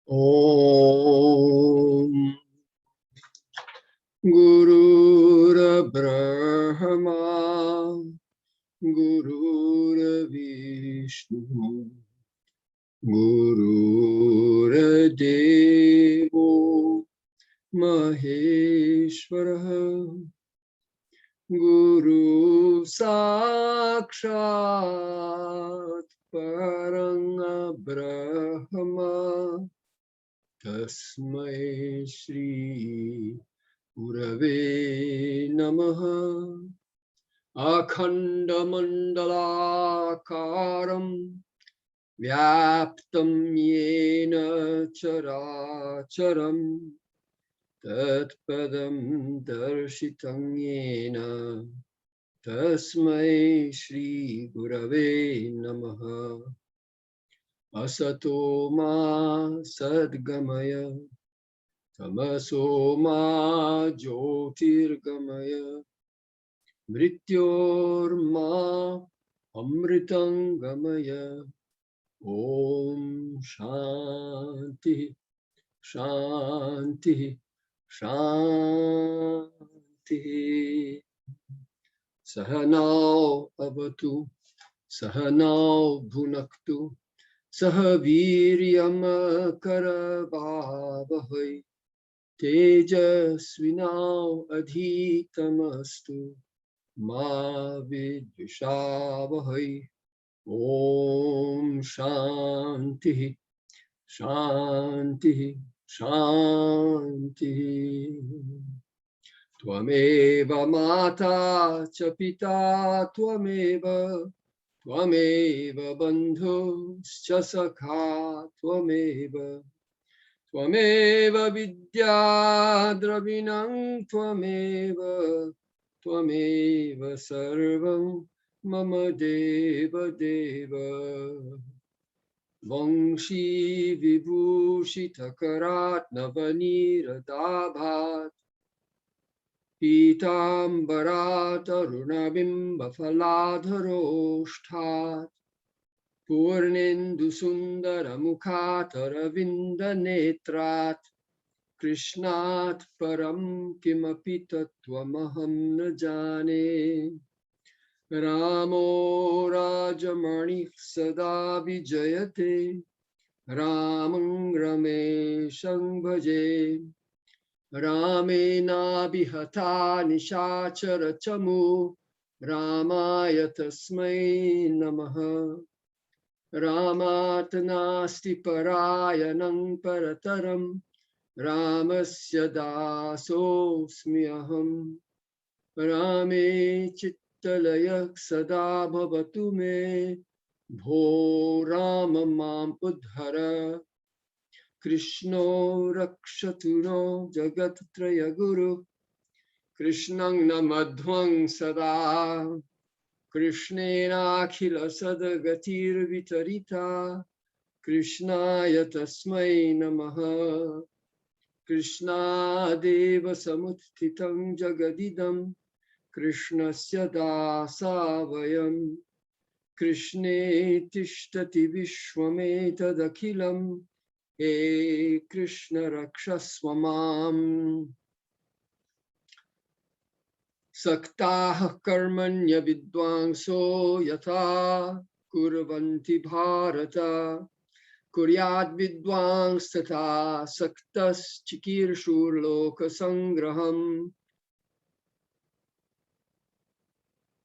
Om Gurur Brahma Gurur Vishnu Gurur Devo Maheshwara Guru Sakshat Parang Brahma Tasmai Shri Gurave Namaha Akhandamandalakaram Vyaptam Yena Characharam Tatpadam Darshitam Yena Tasmai Shri Gurave Namaha Asato Ma Sadgamaya Tamaso Ma Jyotirgamaya Mrityorma Amritangamaya Om Shanti Shanti Shanti Sahanao Avatu Sahanao Bhunaktu Sahaviryam Karavavahai Tejasvinao Adhitamastu Ma Vidvishavahai Om Shanti Shanti Shanti Tvameva Mata Chapita Tvameva Tvameva Bandhu Chasakha Tvameva Tvameva Vidya Dravinam Tvameva Tvameva Sarvam Mama Deva Deva Vangshi Vibhushita Karat Navanira Pitambarat Arunabimba Faladharoshthat Purnendu Sundara Mukhataravinda Netrat Krishnat Param Kimapi Tattvamaham na jane Ramo Rajamani Sada Vijayate Ramang Rameshang Bhaje Ramena Bihata Nishachara Chamu Ramaya Tasmai Namaha Ramat Nasti Parayanang Parataram Ramasya Dasosmi Aham Rame Chittalayak Sada Bhavatu Me Bho Rama Mam Udhara Krishno Rakshatuno Jagatraya Guru Krishnang Namadhvang Sada Krishnena Akhila Sadagatir Vitarita Krishnaya Tasmai Namaha Krishna Deva Samuttitam Jagadidam Krishnasya Dasavayam Krishne Tishtati Vishwametadakhilam He Krishna Rakshaswamam Saktah Karmanya Vidwangso Yatha Kurvanti Bharata Kuryat Vidwangs Tata Saktas Chikirshur Loka Sangraham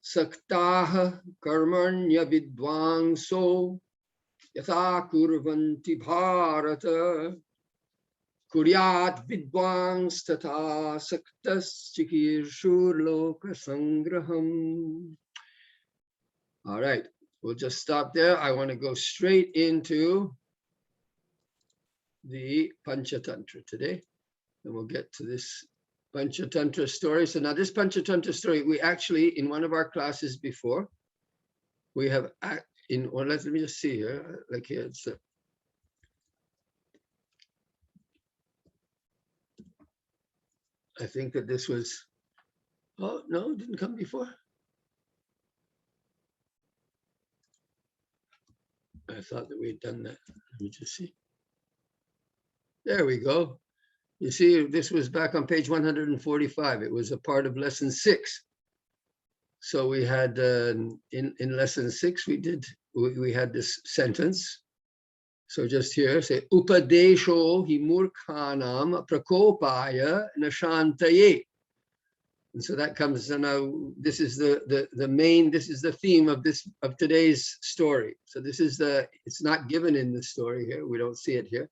Saktah Karmanya Vidwangso Yatha Kurvanti Bharata Kuryat Vidwangs Tata Saktas Chikirshur Loka Sangraham. All right, we'll just stop there. I want to go straight into the Panchatantra today, and we'll get to this Panchatantra story. So now this Panchatantra story, we actually, in one of our classes before, we have, or let me just see here, like here, it's I think that this was, oh, no, it didn't come before. I thought that we had done that. Let me just see. There we go. You see, this was back on page 145. It was a part of lesson 6. So we had in lesson 6, we had this sentence. So just here, say upadesho hi murkhanam prakopaya nashantaye. And so that comes, and now this is the main, this is the theme of today's story. So this is it's not given in the story here, we don't see it here,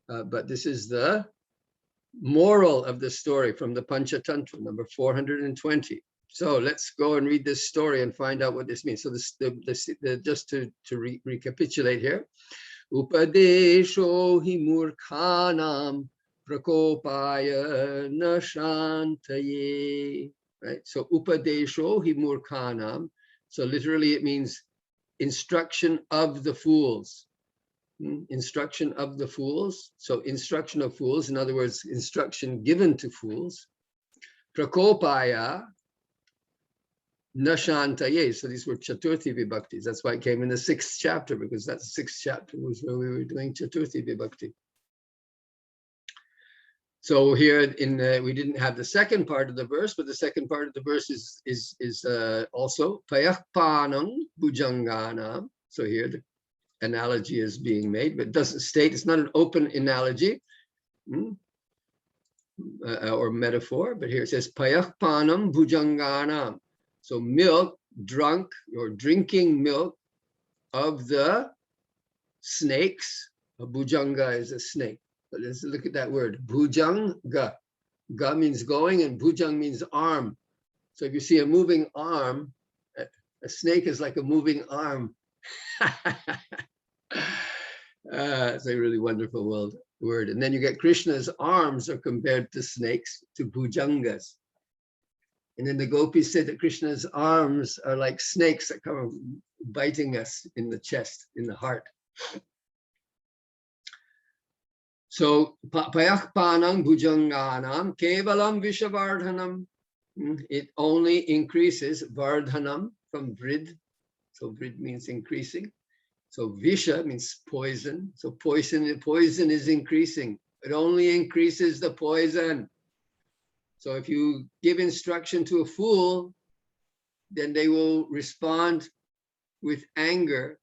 but this is the moral of the story from the Panchatantra, number 420. So let's go and read this story and find out what this means. So just to recapitulate here, upadesho hi murkhanam prakopaya nashantaye. Right? So upadesho hi murkhanam. So literally it means instruction of the fools. Instruction of the fools. So instruction of fools, in other words, instruction given to fools. Prakopaya nashantaye. So these were Chaturthi Vibhaktis. That's why it came in the 6th chapter, because that 6th chapter was where we were doing Chaturthi Vibhakti. So here we didn't have the second part of the verse, but the second part of the verse is also payakpanam bhujanganam. So here the analogy is being made, but it doesn't state, it's not an open analogy or metaphor, but here it says payakpanam bhujanganam. So milk, drunk or drinking milk of the snakes. A bhujanga is a snake. But let's look at that word, bhujanga. Ga means going and bhujang means arm. So if you see a moving arm, a snake is like a moving arm. It's a really wonderful word. And then you get Krishna's arms are compared to snakes, to bhujangas. And then the gopis said that Krishna's arms are like snakes that come biting us in the chest, in the heart. So payakpanam bhujanganam kevalam vishavardhanam. It only increases vardhanam from vrid. So vrid means increasing. So visha means poison. So poison is increasing. It only increases the poison. So if you give instruction to a fool, then they will respond with anger,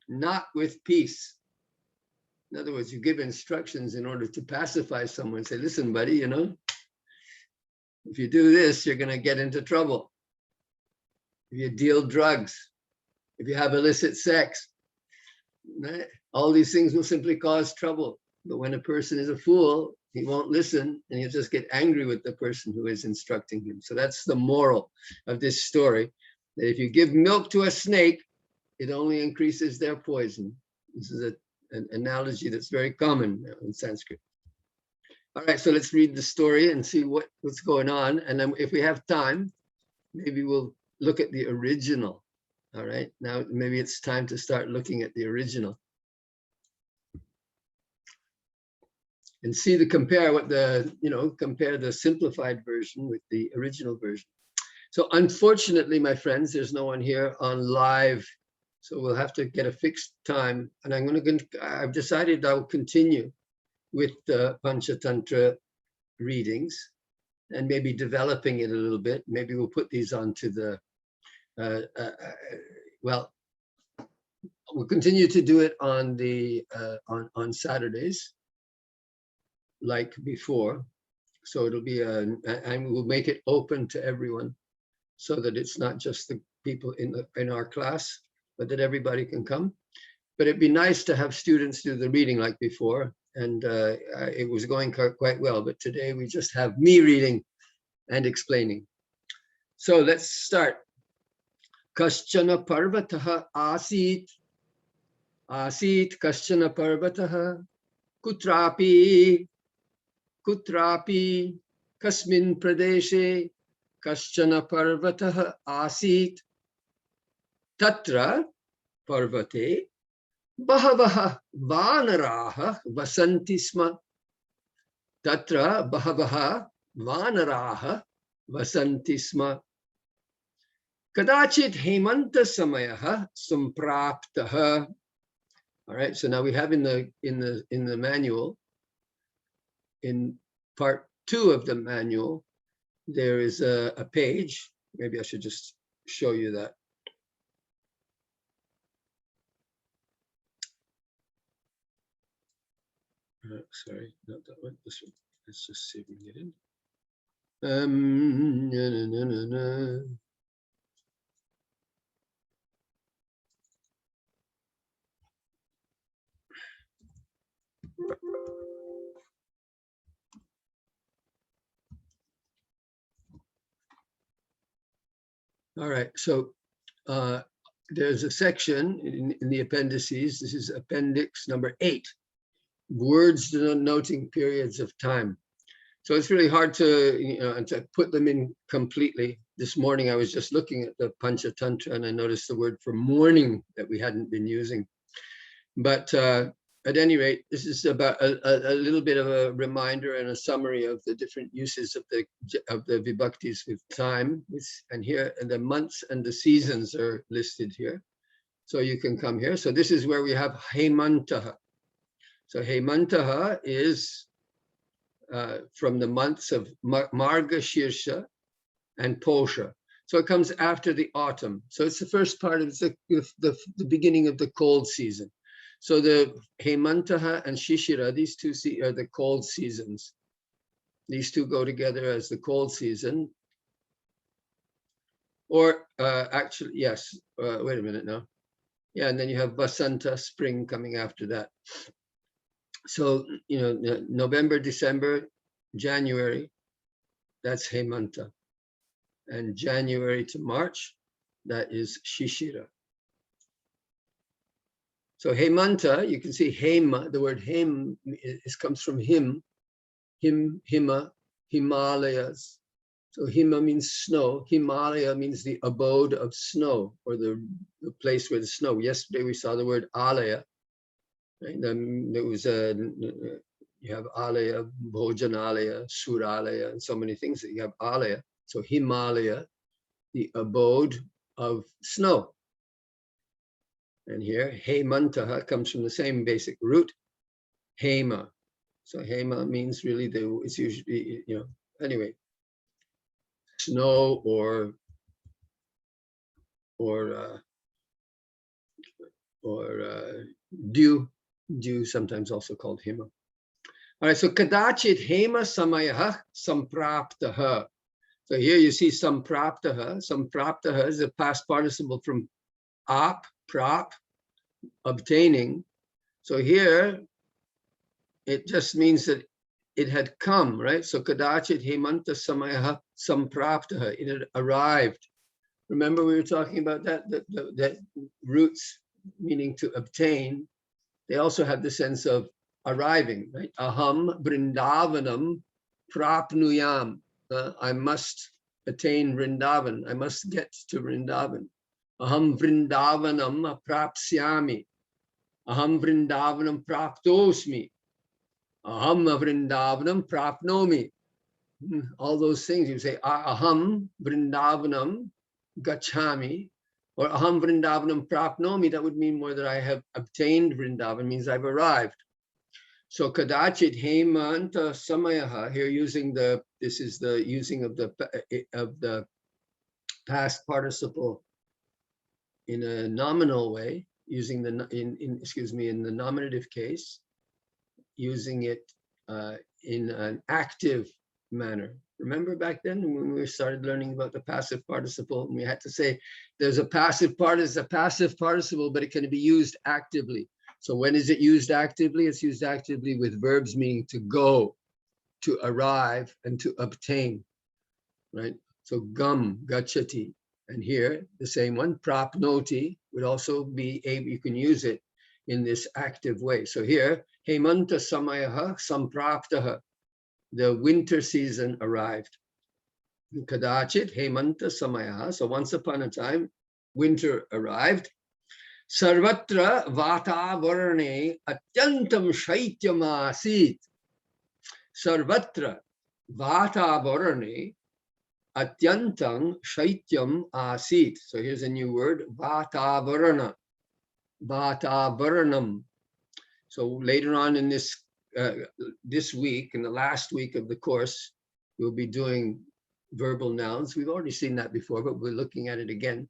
not with peace. In other words, you give instructions in order to pacify someone. Say, listen, buddy, you know, if you do this, you're going to get into trouble. If you deal drugs, if you have illicit sex, right? All these things will simply cause trouble. But when a person is a fool, he won't listen and he'll just get angry with the person who is instructing him. So that's the moral of this story. That if you give milk to a snake, it only increases their poison. This is an analogy that's very common in Sanskrit. All right, so let's read the story and see what's going on. And then if we have time, maybe we'll look at the original. All right, now maybe it's time to start looking at the original. And see compare the simplified version with the original version. So unfortunately, my friends, there's no one here on live. So we'll have to get a fixed time. And I've decided I'll continue with the Panchatantra readings and maybe developing it a little bit. Maybe we'll put these onto the, we'll continue to do it on the on Saturdays, like before. So it'll be and we'll make it open to everyone so that it's not just the people in our class, but that everybody can come. But it'd be nice to have students do the reading like before. And it was going quite well, but today we just have me reading and explaining. So let's start. Kaschana parvataha asit kaschana parvataha kutrapi kasmin pradeshe kaschana parvataha asit tatra parvate bahavaha vanaraha vasanti sma. Tatra bahavaha vanaraha vasanti sma. Kadachit hemanta samayaha sampraptaha. All right, so now we have in the manual in part 2 of the manual, there is a page. Maybe I should just show you that. Sorry, not that one, this one. Let's just see if we can get in. All right, so there's a section in the appendices. This is appendix number 8, words denoting periods of time. So it's really hard to put them in completely. This morning I was just looking at the Panchatantra and I noticed the word for morning that we hadn't been using. But at any rate, this is about a little bit of a reminder and a summary of the different uses of the vibhaktis with time. And here, and the months and the seasons are listed here. So you can come here. So this is where we have Hemantaha. So Hemantaha is from the months of Marga Shirsha and Posha. So it comes after the autumn. So it's the first part of the beginning of the cold season. So the Hemantaha and Shishira, these two are the cold seasons. These two go together as the cold season. Or actually, yes, wait a minute now. Yeah, and then you have Vasanta, spring, coming after that. So, November, December, January, that's Hemanta. And January to March, that is Shishira. So Hemanta, you can see Hema, the word Hem comes from him, Hima, Himalayas. So Hima means snow, Himalaya means the abode of snow, or the place where the snow. Yesterday we saw the word Alaya. Right? There was you have Alaya, Bhojanalaya, Suralaya, and so many things that you have Alaya. So Himalaya, the abode of snow. And here, Hemantaha comes from the same basic root, Hema. So Hema means really, it's usually, anyway, snow or dew, sometimes also called Hema. All right, so Kadachit Hema Samayaha Sampraptaha. So here you see Sampraptaha. Sampraptaha is a past participle from ap, prap, obtaining. So here it just means that it had come, right? So Kadachit Hemanta Samayaha Sampraptaha, it had arrived. Remember we were talking about that roots meaning to obtain. They also have the sense of arriving, right? Aham Vrindavanam Prapnuyam. I must attain Vrindavan. I must get to Vrindavan. Aham Vrindavanam Prapsyami. Aham Vrindavanam Praptosmi. Aham Vrindavanam Prapnomi. All those things you say, Aham Vrindavanam Gachami, or Aham Vrindavanam Prapnomi, that would mean more that I have obtained Vrindavan, means I've arrived. So Kadachit Hemanta Samayaha, here using this is the using of the past participle in a nominal way, using in the nominative case, using it in an active manner. Remember back then when we started learning about the passive participle, and we had to say there's a passive participle, but it can be used actively. So when is it used actively? It's used actively with verbs meaning to go, to arrive, and to obtain, right? So gam, gachati. And here, the same one, prapnoti, would also be able, you can use it in this active way. So here, Hemanta Samayaha Sampraptaha, the winter season arrived. Kadachit Hemanta Samayaha, so once upon a time, winter arrived. Sarvatra Vatavarane Atyantam Shaityam Asit. Sarvatra Vatavarane Atyantam Shaityam Asit. So here's a new word, Vatavarana. Vatavaranam. So later on in this this week, in the last week of the course, we'll be doing verbal nouns. We've already seen that before, but we're looking at it again.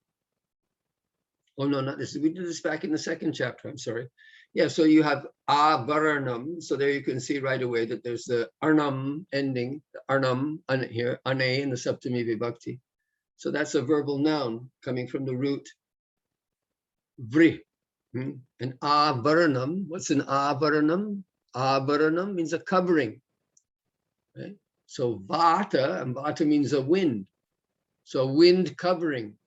Oh, no, not this. We did this back in the second chapter. I'm sorry. Yeah, so you have avaranam. So there you can see right away that there's the arnam ending, the arnam here, ane in the Saptami Vibhakti. So that's a verbal noun coming from the root vri. And avaranam, what's an avaranam? Avaranam means a covering. Right? So vata, and vata means a wind. So wind covering,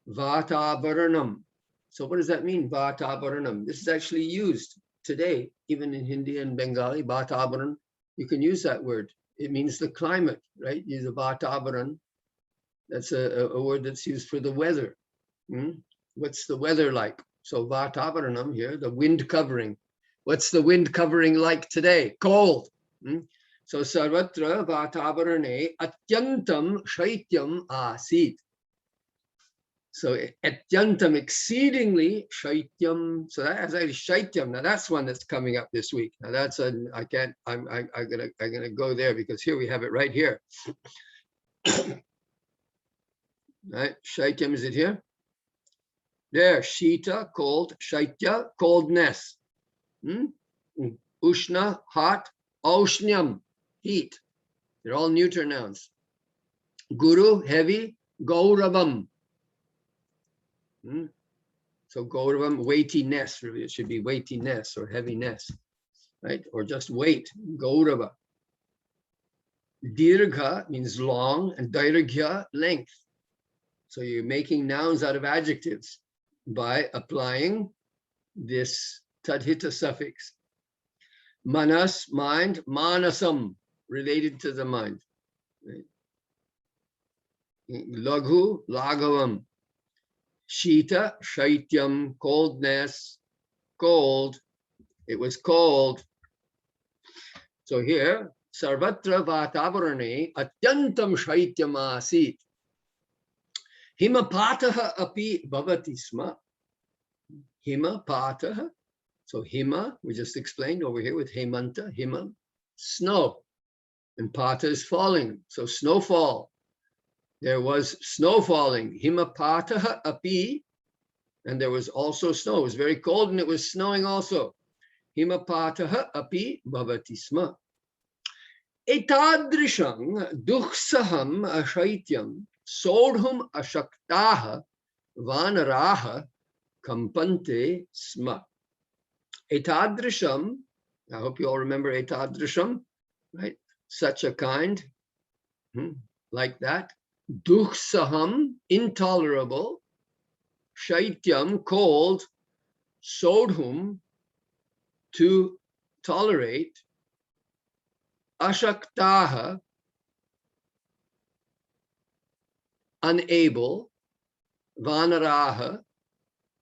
vata varanam. So what does that mean, vata varanam? This is actually used today, even in Hindi and Bengali, vata varan. You can use that word. It means the climate, right? Use a vata varan. That's a word that's used for the weather. What's the weather like? So vata varanam here, the wind covering. What's the wind covering like today? Cold. So sarvatra vatavarane atyantam shaityam asit. So atyantam, exceedingly, shaityam. So that's actually shaityam. Now that's one that's coming up this week. Now that's a, I can't, I'm gonna go there because here we have it right here. Right, shaityam, is it here? There, shita, cold, shaitya, coldness. Ushna, hot, aushnyam, heat. They're all neuter nouns. Guru, heavy, gauravam. So gauravam, weightiness, really, it should be weightiness or heaviness, right? Or just weight, gaurava. Dirgha means long, and dairghya, length. So you're making nouns out of adjectives by applying this tadhita suffix. Manas, mind, manasam, related to the mind. Right? Laghu, laghavam. Shita, shaityam, coldness, cold. It was cold. So here, sarvatra vatavarane atyantam shaityam asit. Himapataha api bhavati sma. Himapataha. So hima, we just explained over here with hemanta, hima, snow. And pata is falling, so snowfall. There was snow falling, himapataha api, and there was also snow. It was very cold and it was snowing also. Himapataha api bhavati sma. Etadrisham dukhsaham ashaityam sodhum ashaktaha vanaraha kampante sma. Etadrisham, I hope you all remember etadrisham, right? Such a kind, like that. Dukhsaham, intolerable. Shaityam, cold. Sodhum, to tolerate. Ashaktaha, unable. Vanaraha,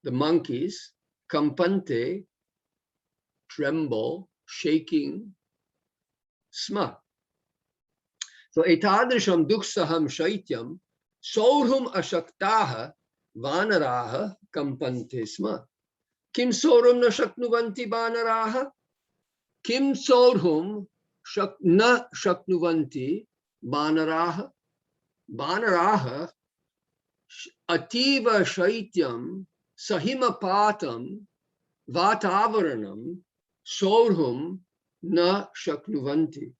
the monkeys. Kampante, tremble, shaking. Sma. So etadrisham duksaham shaityam sodhum ashaktaha vanaraha kampante sma. Kim sodhum na shaknuvanti vanaraha? Kim sodhum na shaknuvanti vanaraha? Vanaraha ativa shaityam sahimapatam vatavaranam sodhum na shaknuvanti.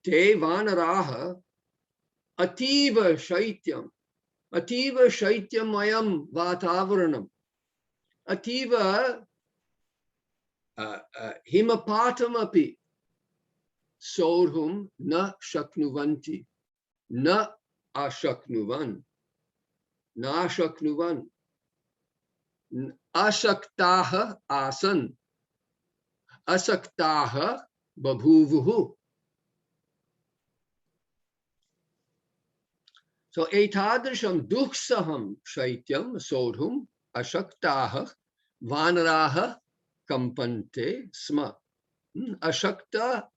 Te vanaraha ativa shaityam. Ativa shaityam mayam vatavaranam. Ativa himapatam api sodhum na shaknuvanti. Na ashaknuvan. Na shaknuvan. Ashaktaha asan. Asaktaha babhuvuhu. So etadrisham duksaham shaityam sodhum ashaktaha vanaraha kampante sma. Ashaktaha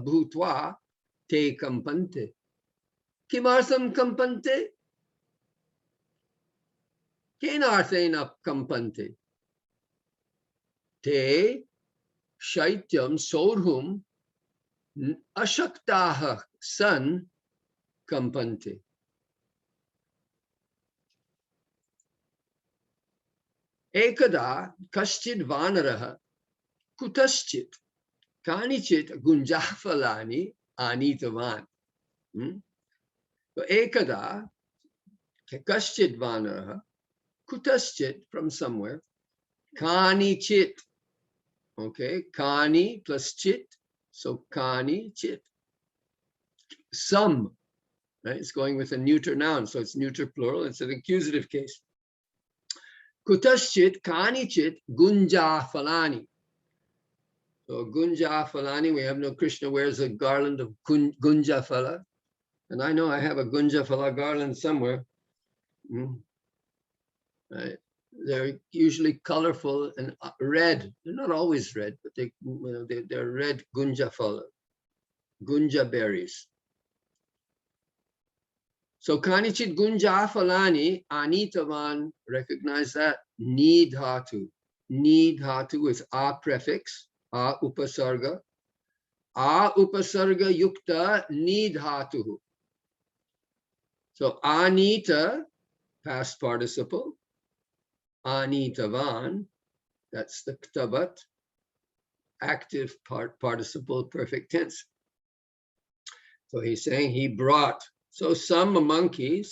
bhutva te kampante. Kimartham kampante? Kenarthena kampante. te shaityam sorhum ashaktaha san kampante. Ekada kaschid vanaraha kutaschit kanichit gunjafalani anitavan. So ekada kaschid vanaraha kutaschit, from somewhere, kanichit. Okay, kani plus chit, so kani chit. Some, right? It's going with a neuter noun, so it's neuter plural. It's an accusative case. Kutaschit kani chit gunja falani. So gunja falani, we have no Krishna wears a garland of gunja phala, and I know I have a gunja phala garland somewhere. Right? They're usually colorful and red. They're not always red, but they're red gunja phala, gunja berries. So kanichit gunja falani anitavan, recognize that. Need dhatu. Need dhatu is a prefix, a upasarga. A upasarga yukta need dhatu. So anita, past participle. Anitavan, that's the ktabat, active participle, perfect tense. So he's saying he brought. So some monkey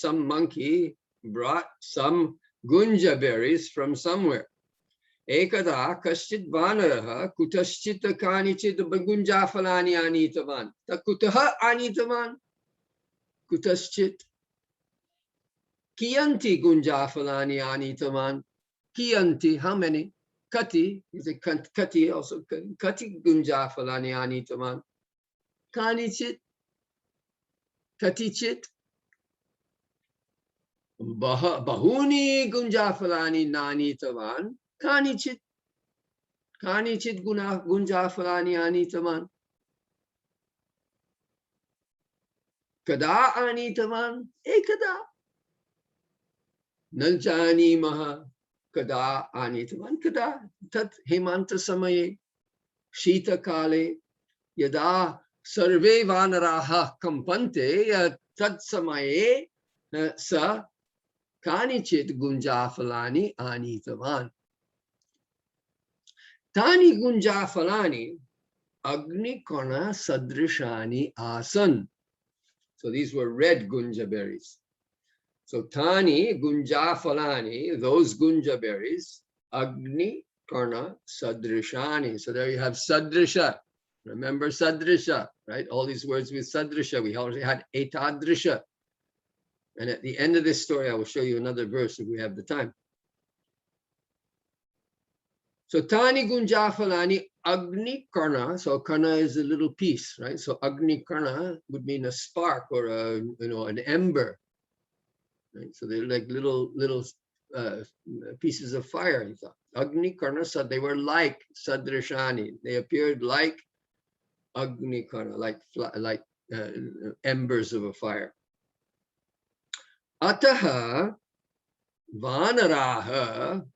brought some gunja berries from somewhere. Ekada kaschit vanaraha kutaschita kanichit gunja falani anitavan. Takutaha anitavan kutaschit. Kiyanti gunja falani anitavan. Kiyanti, how many? Kati, is a kati also. Kati gunja falani anitavan. Kanichit. Katichit. Bahuni gunjafalani nanitavan. Kanichit. Kanichit gunjafalani anitavan. Kada anitavan. Ekada. Naljani maha. Kada anitavan. Kada. Tat hemanta samaye. Shita kale. Yada sarve vanaraha kampante. Tat samaye. Sa kanichit gunjafalani anitavan. Tani gunjafalani agni kona sadrishani asan. So these were red gunja berries. So tani gunjafalani, those gunja berries, agni kona sadrishani. So there you have sadrisha. Remember sadrisha, right? All these words with sadrisha. We already had etadrisha. And at the end of this story, I will show you another verse if we have the time. So Tani Gunjafalani Agni Karna. So Karna is a little piece, right? So Agni Karna would mean a spark or an ember. Right? So they're like little pieces of fire. Agni Karna, so they were like Sadrishani. They appeared like Agni Karna, like embers of a fire. Ataha Vanaraha.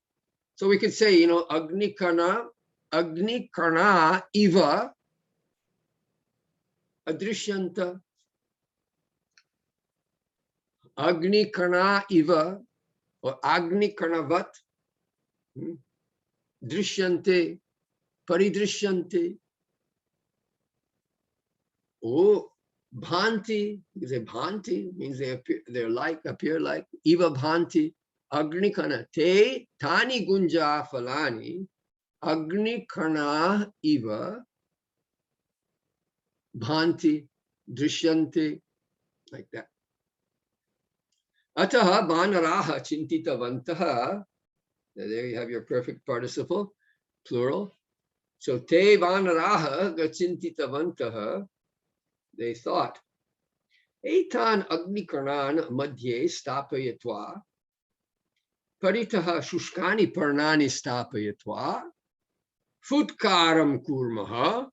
So we could say, Agni Karna iva adrishyanta. Agni Karna iva or Agni Karnavat drishyante, paridrishyante. Oh, bhanti, because bhanti means they appear like, iva bhanti. Agni Karna te tani gunja falani Agni Karna iva bhanti drishyante, like that. Ataha vanaraha chintitavantaha. There you have your perfect participle, plural. So te vanaraha gachintitavantaha. They thought, etan agni karnan madhye stapayatva paritaha shushkani parnani stapayatva futkaram kurmaha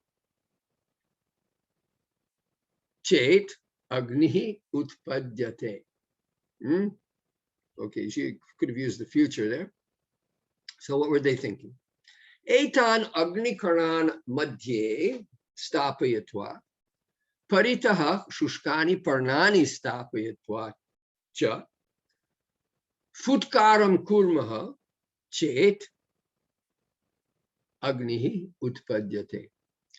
chet agnihi utpadyate. Okay, she could have used the future there. So what were they thinking? Etan agnikaran madhye stapayatva paritaha shushkani parnani stapayatva cha futkaram kurmaha chet agnihi utpadyate.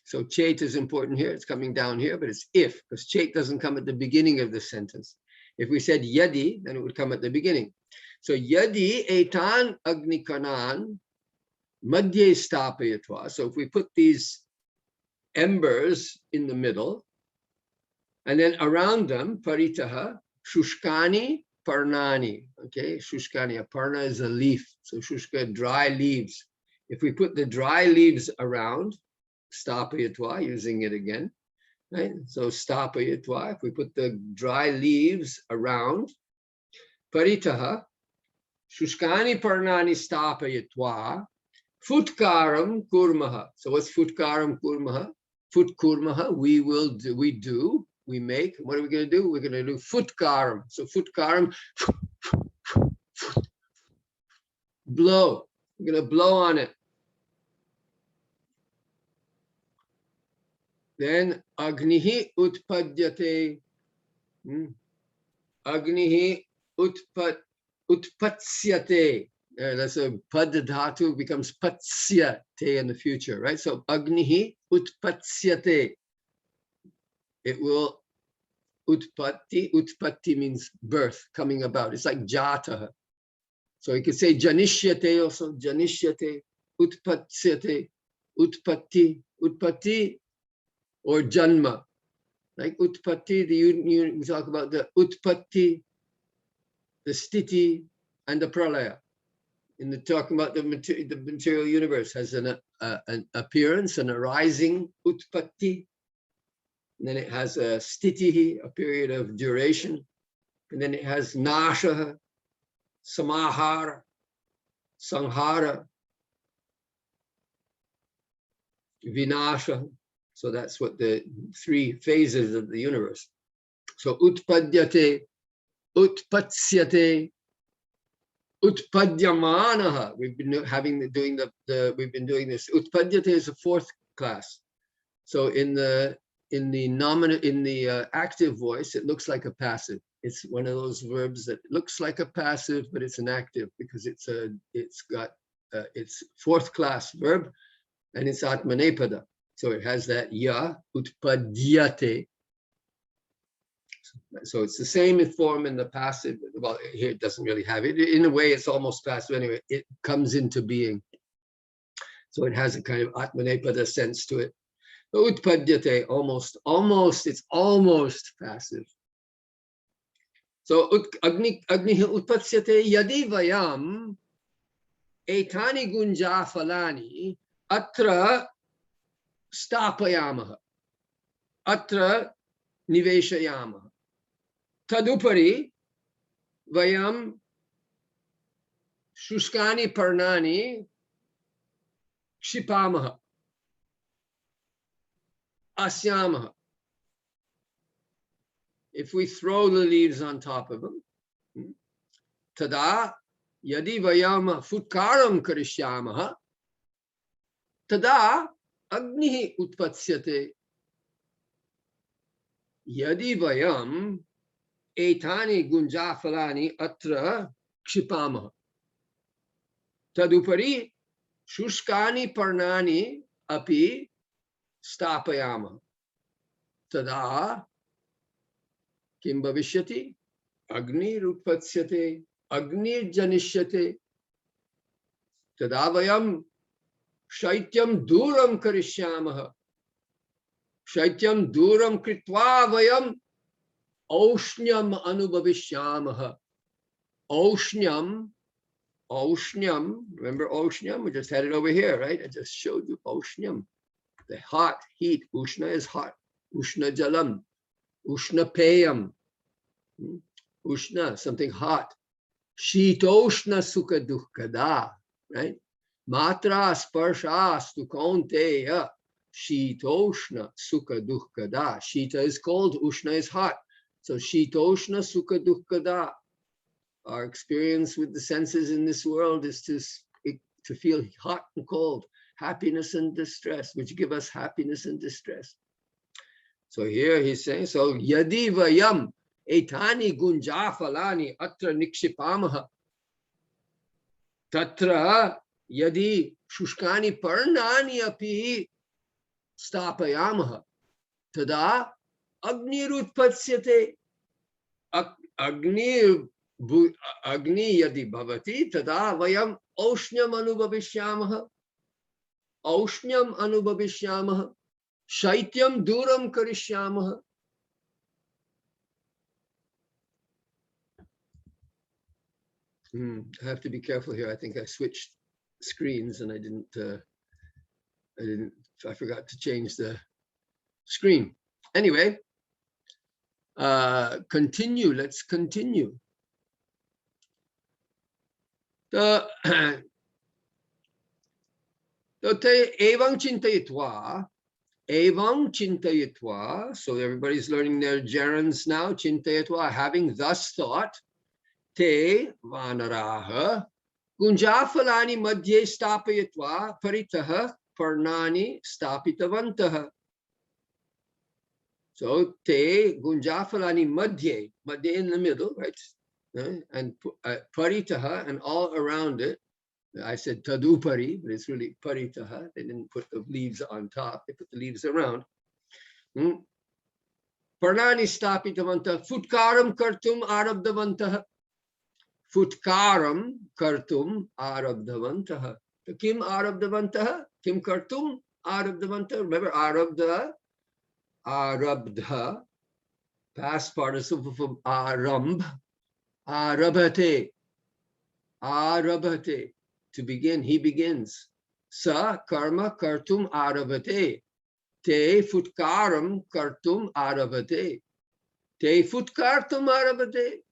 So chet is important here. It's coming down here, but it's if, because chet doesn't come at the beginning of the sentence. If we said yadi, then it would come at the beginning. So yadi etan agnikaran madhye stapayatva. So if we put these embers in the middle, and then around them, paritaha, shushkani, parnani. Okay, shushkani, a parna is a leaf. So shushka, dry leaves. If we put the dry leaves around, stapayatva, using it again, right? So stapayatva, if we put the dry leaves around, paritaha, shushkani, parnani, stapayatva, futkaram kurmaha. So what's futkaram kurmaha? Fut kurmaha, we do, we make. What are we going to do? We're going to do futkaram. So futkaram, blow. We're going to blow on it. Then agnihi utpadyate. Agnihi utpatsyate. That's a pad dhatu becomes patsyate in the future, right? So agnihi utpatsyate. It will utpatti. Utpatti means birth, coming about. It's like jataha. So you could say janishyate also. Janishyate, utpatsyate, utpatti, utpatti, or janma. Like utpatti, we talk about the utpatti, the sthiti, and the pralaya. In the talking about the material universe has an appearance, an arising, utpatti. And then it has a sthiti, a period of duration. And then it has nasha, samahara, sanhara, vinasha. So that's what the three phases of the universe. So utpadyate, utpatsyate, utpadyamanaha. We've been doing this. Utpadyate is a fourth class. So in the active voice, it looks like a passive. It's one of those verbs that looks like a passive, but it's an active because it's fourth class verb, and it's atmanepada. So it has that ya, utpadyate. So it's the same form in the passive. Well, here it doesn't really have it. In a way, it's almost passive anyway. It comes into being. So it has a kind of atmanepada sense to it. Utpadyate, it's almost passive. So agni utpatsyate yadi vayam etani gunja falani atra stapayamaha, atra niveshayamaha. Tadupari vayam shushkani parnani kshipamaha, asyamaha. If we throw the leaves on top of them, tada yadi vayam futkaram karishyamaha, tada agnihi utpatsyate. Yadi vayam etani gunjafalani atra kshipamaha. Tadupari shushkani parnani api stapayamaha. Tada kim bhavishyati? Agni rutpatsyate, agni janishyate. Tada vayam shaityam duram karishyamaha. Shaityam duram kritva vayam aushnyam anubhavishyamaha. Aushnyam, remember aushnyam? We just had it over here, right? I just showed you aushnyam. The hot, heat. Ushna is hot. Ushna jalam. Ushna payam. Ushna, something hot. Shitoshna sukha dukkada, right? Matra sparshastu kaunteya. Shitoshna sukha dukkada. Shita is cold, Ushna is hot. So Shitoshna sukha dukkada. Our experience with the senses in this world is to to feel hot and cold, happiness and distress, which give us happiness and distress. So here he's saying, so yadi vayam etani gunjafalani atra nikshipamaha tatra yadi shushkani parnani api stapayamaha tada agnirutpatshyate. Agni yadi bhavati tada vayam oshnyam anubhavishyamaha. Oshnyam anubhavishyamaha. Shaityam duram karishyamaha. I have to be careful here. I think I switched screens and I forgot to change the screen. Anyway, continue. Let's continue. Te evang chintayitva. So everybody's learning their gerunds now. Chintayitva, having thus thought. Te vanaraha gunjafalani madhye stapayitva paritaha parnani stapitavantaha. So te gunjafalani madhye in the middle, right? And paritaha, and all around it. I said tadupari, but it's really paritaha. They didn't put the leaves on top, they put the leaves around. Parnani stapitavantaha futkaram kartum arabdavantaha. Futkaram kartum arabdhavantaha. Kim arabdhavantaha? Kim kartum arabdhavantaha? Remember arabdha, past participle from arambh, arabhate, to begin, he begins. Sa karma kartum arabhate, te futkaram kartum arabhate, te futkartum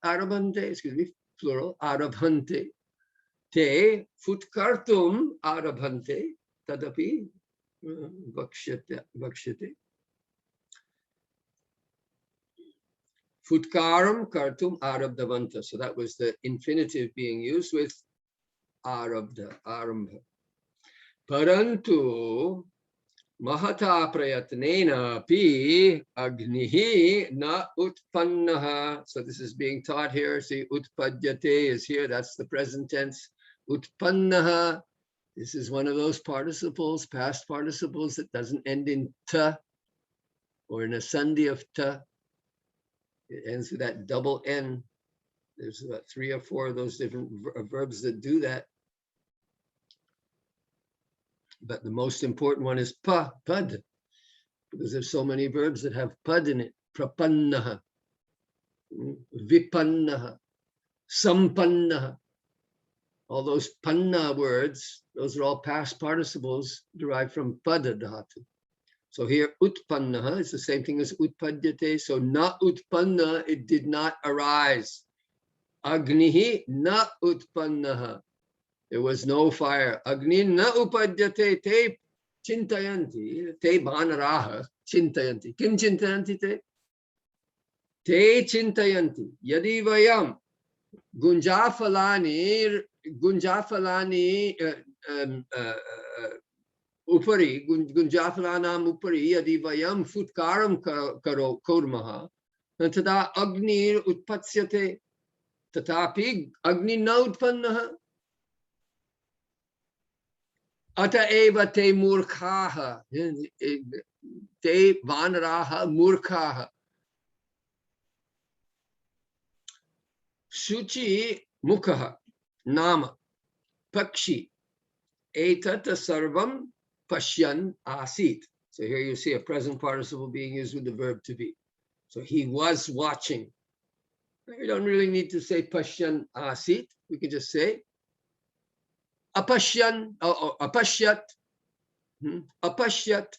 arabhante, excuse me, plural, arabhante, te futkartum arabhante, tadapi vakshyate. Futkaram kartum arabdhavanta. So that was the infinitive being used with arabdha, arambha. Parantu mahata prayatnena pi agnihi na utpannaha. So this is being taught here. See, utpadyate is here. That's the present tense. Utpannaha. This is one of those participles, past participles, that doesn't end in ta or in a sandhi of ta. It ends with that double N. There's about 3 or 4 of those different verbs that do that. But the most important one is pad, because there's so many verbs that have pad in it. Prapannaha, vipannaha, sampannaha. All those panna words, those are all past participles derived from pada dhatu. So here, utpannaha is the same thing as utpadyate. So na utpanna, it did not arise. Agnihi na utpannaha. There was no fire. Agni na upadyate te chintayanti. Te bhanaraha chintayanti. Kim chintayanti te? Te chintayanti. Yadi vayam gunjafalani upari, gunjafalanam upari, yadi vayam futkaram kurmaha, tada agni utpatsyate, tatapi agni na utpannaha. Ata eva te murkhaha, te vanaraha murkhaha. Shuchi mukha nama pakshi etata sarvam pashyan asit. So here you see a present participle being used with the verb to be. So he was watching. You don't really need to say pashyan asit. We can just say apashyan or apashyat, apashyat,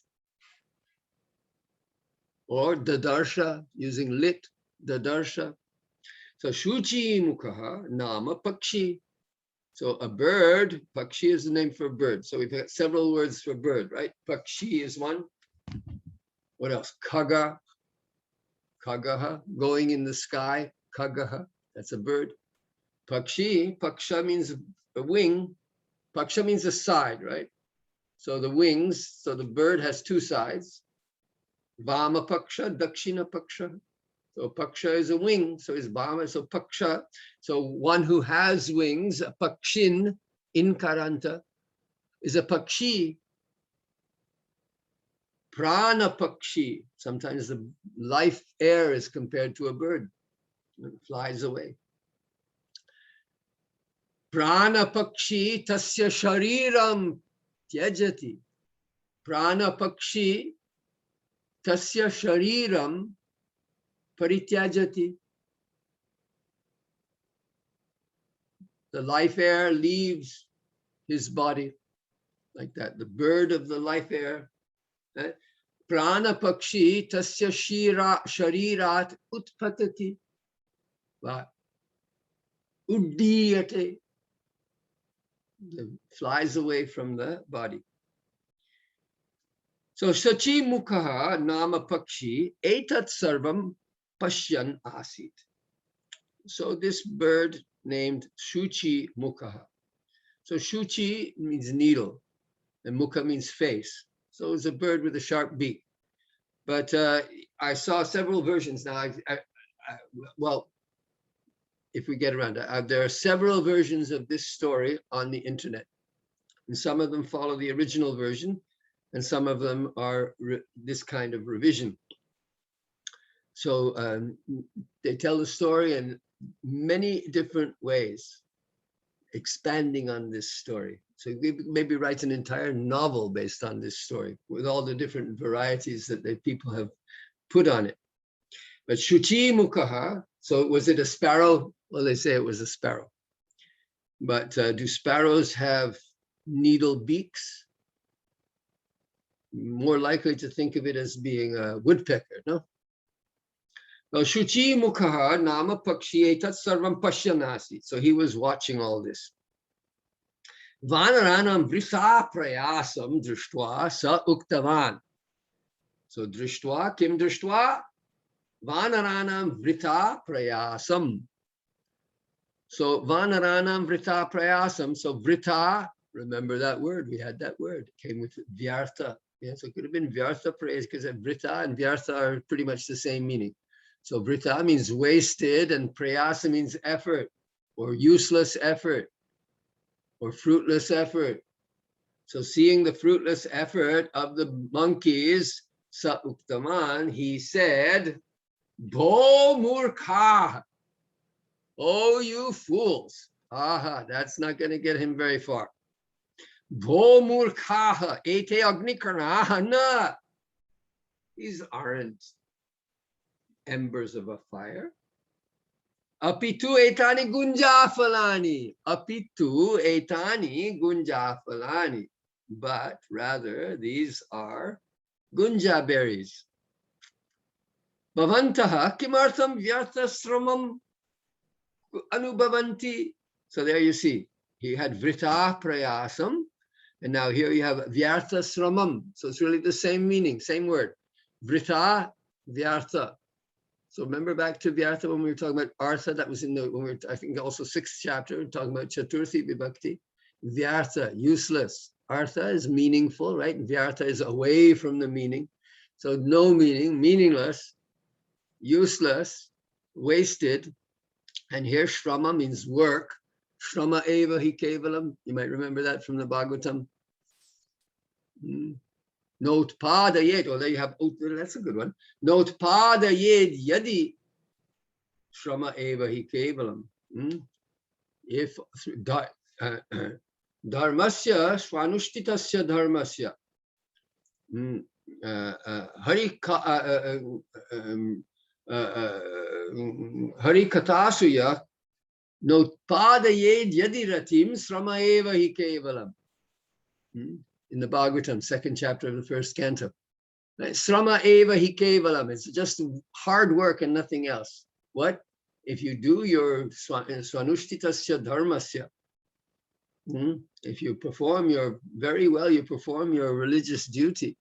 or dadarsha, using lit, dadarsha. So shuchi mukha nama pakshi. So a bird, pakshi is the name for a bird. So we've got several words for bird, right? Pakshi is one. What else? Kaga, kagaha, going in the sky, kagaha, that's a bird. Pakshi, paksha means a wing. Paksha means a side, right? So the wings, so the bird has two sides. Vama Paksha, Dakshina Paksha. So Paksha is a wing, so is Vama, so Paksha. So one who has wings, a Pakshin, in Karanta, is a Pakshi. Prana Pakshi. Sometimes the life air is compared to a bird. It flies away. Prana Pakshi tasya shariram tyajati. Prana Pakshi tasya shariram parityajati. The life air leaves his body like that. The bird of the life air. Prana Pakshi tasya sharirat utpatati. Uddiyate. Flies away from the body. So Shachi Mukha Nama Pakshi Etat Sarvam Pashyan Asit. So this bird named Shuchi Mukha. So Shuchi means needle and Mukha means face. So it's a bird with a sharp beak. But I saw several versions now. Well, if we get around it, there are several versions of this story on the internet. And some of them follow the original version, and some of them are this kind of revision. So they tell the story in many different ways, expanding on this story. So maybe write an entire novel based on this story with all the different varieties that people have put on it. But Shuchi Mukha, so was it a sparrow? Well, they say it was a sparrow. But do sparrows have needle beaks? More likely to think of it as being a woodpecker, no? Well, Shuchi Mukha Nama Pakshi Etat Sarvam Pashyanasi. So he was watching all this. Vanaranam Vrisa Prayasam Drishtva Sa Uktavan. So Drishtva, Kim Drishtva? Vanaranam Vrita Prayasam. So Vanaranam Vrita Prayasam. So Vrita, remember that word, we had that word, it came with Vyartha. Yeah, so it could have been Vyartha Prayas because Vrita and Vyartha are pretty much the same meaning. So Vrita means wasted and Prayasa means effort or useless effort or fruitless effort. So seeing the fruitless effort of the monkeys, Sa Uktaman, he said, Bo Murkha, oh you fools. Aha, that's not going to get him very far. Bo Murkha, ete agnikarna. These aren't embers of a fire. Apitu etani gunjafalani. Apitu etani gunjafalani. But rather, these are gunja berries. Bhavantaha kimartham vyarthasramam anubhavanti. So there you see, he had vrita prayasam, and now here you have vyarthasramam. So it's really the same meaning, same word. Vrita, vyartha. So remember back to Vyartha when we were talking about Artha, that was in the, when we were, I think also 6th chapter, we're talking about Chaturthi Vibhakti. Vyartha, useless. Artha is meaningful, right? Vyartha is away from the meaning. So no meaning, meaningless, useless, wasted. And here Shrama means work. Shrama eva hi kevalam. You might remember that from the Bhagavatam. Notpadayed, oh, there you have, oh, that's a good one. Notpadayed yadi shrama eva hi kevalam. If dharmasya swanushthitasya dharmasya harikatasuya notpadayed yadi ratim shrama eva hi kevalam. In the Bhagavatam, 2nd chapter of the 1st canto. Srama eva hi kevalam. It's just hard work and nothing else. What? If you do your swanushthitasya dharmasya, if you perform your, very well, you perform your religious duty,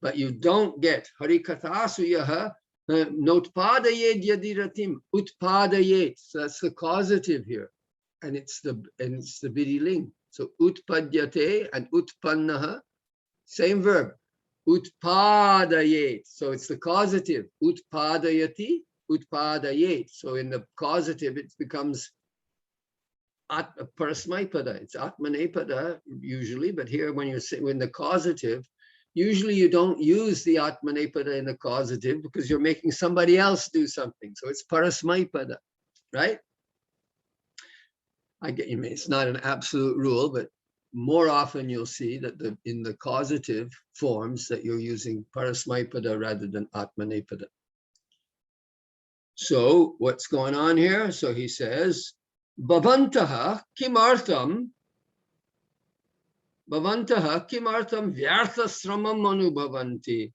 but you don't get harikatasuyaha notpadayed yadiratim utpadayed. So that's the causative here. And it's the Vidiling. So utpadyate and utpannaha, same verb. Utpadayet. So it's the causative. Utpadayati, utpadayet. So in the causative, it becomes parasmaipada. It's atmanepada usually, but here when the causative, usually you don't use the atmanepada in the causative because you're making somebody else do something. So it's parasmaipada, right? I get you. It's not an absolute rule, but more often you'll see that in the causative forms that you're using parasmaipada rather than atmanepada. So what's going on here? So he says, Bhavantaha kimartham vyartha sramam anubhavanti.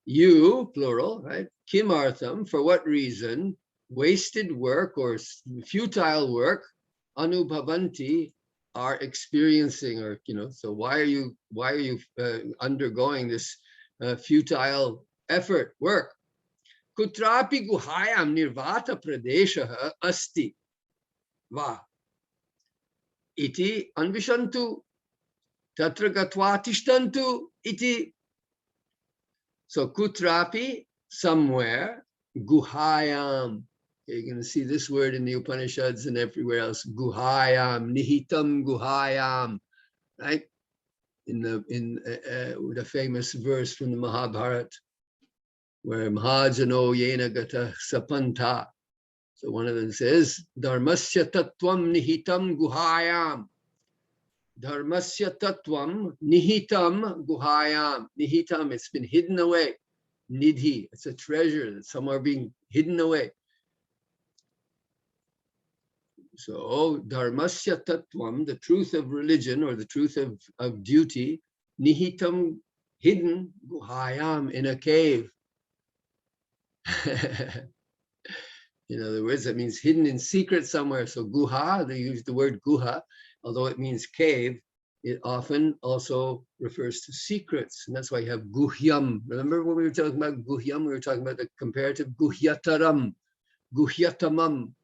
You, plural, right? Kimartham, for what reason? Wasted work or futile work, anubhavanti, are experiencing, or so why are you undergoing this futile effort, work? Kutrapi guhayam nirvata pradeshaha asti va iti anvishantu tatra gatva tishtantu iti. So kutrapi, somewhere, guhayam. You're going to see this word in the Upanishads and everywhere else. Guhayam, nihitam guhayam, right? In the famous verse from the Mahabharata, where Mahajano yena gata sapanta. So one of them says, Dharmasya tattvam nihitam guhayam. Dharmasya tattvam nihitam guhayam. Nihitam, it's been hidden away. Nidhi, it's a treasure that's somewhere being hidden away. So, dharmasya tattvam, the truth of religion or the truth of duty, nihitam, hidden, guhayam, in a cave. In other words, that means hidden in secret somewhere. So guha, they use the word guha, although it means cave, it often also refers to secrets. And that's why you have guhyam. Remember when we were talking about guhyam, we were talking about the comparative guhyataram, guhyatamam.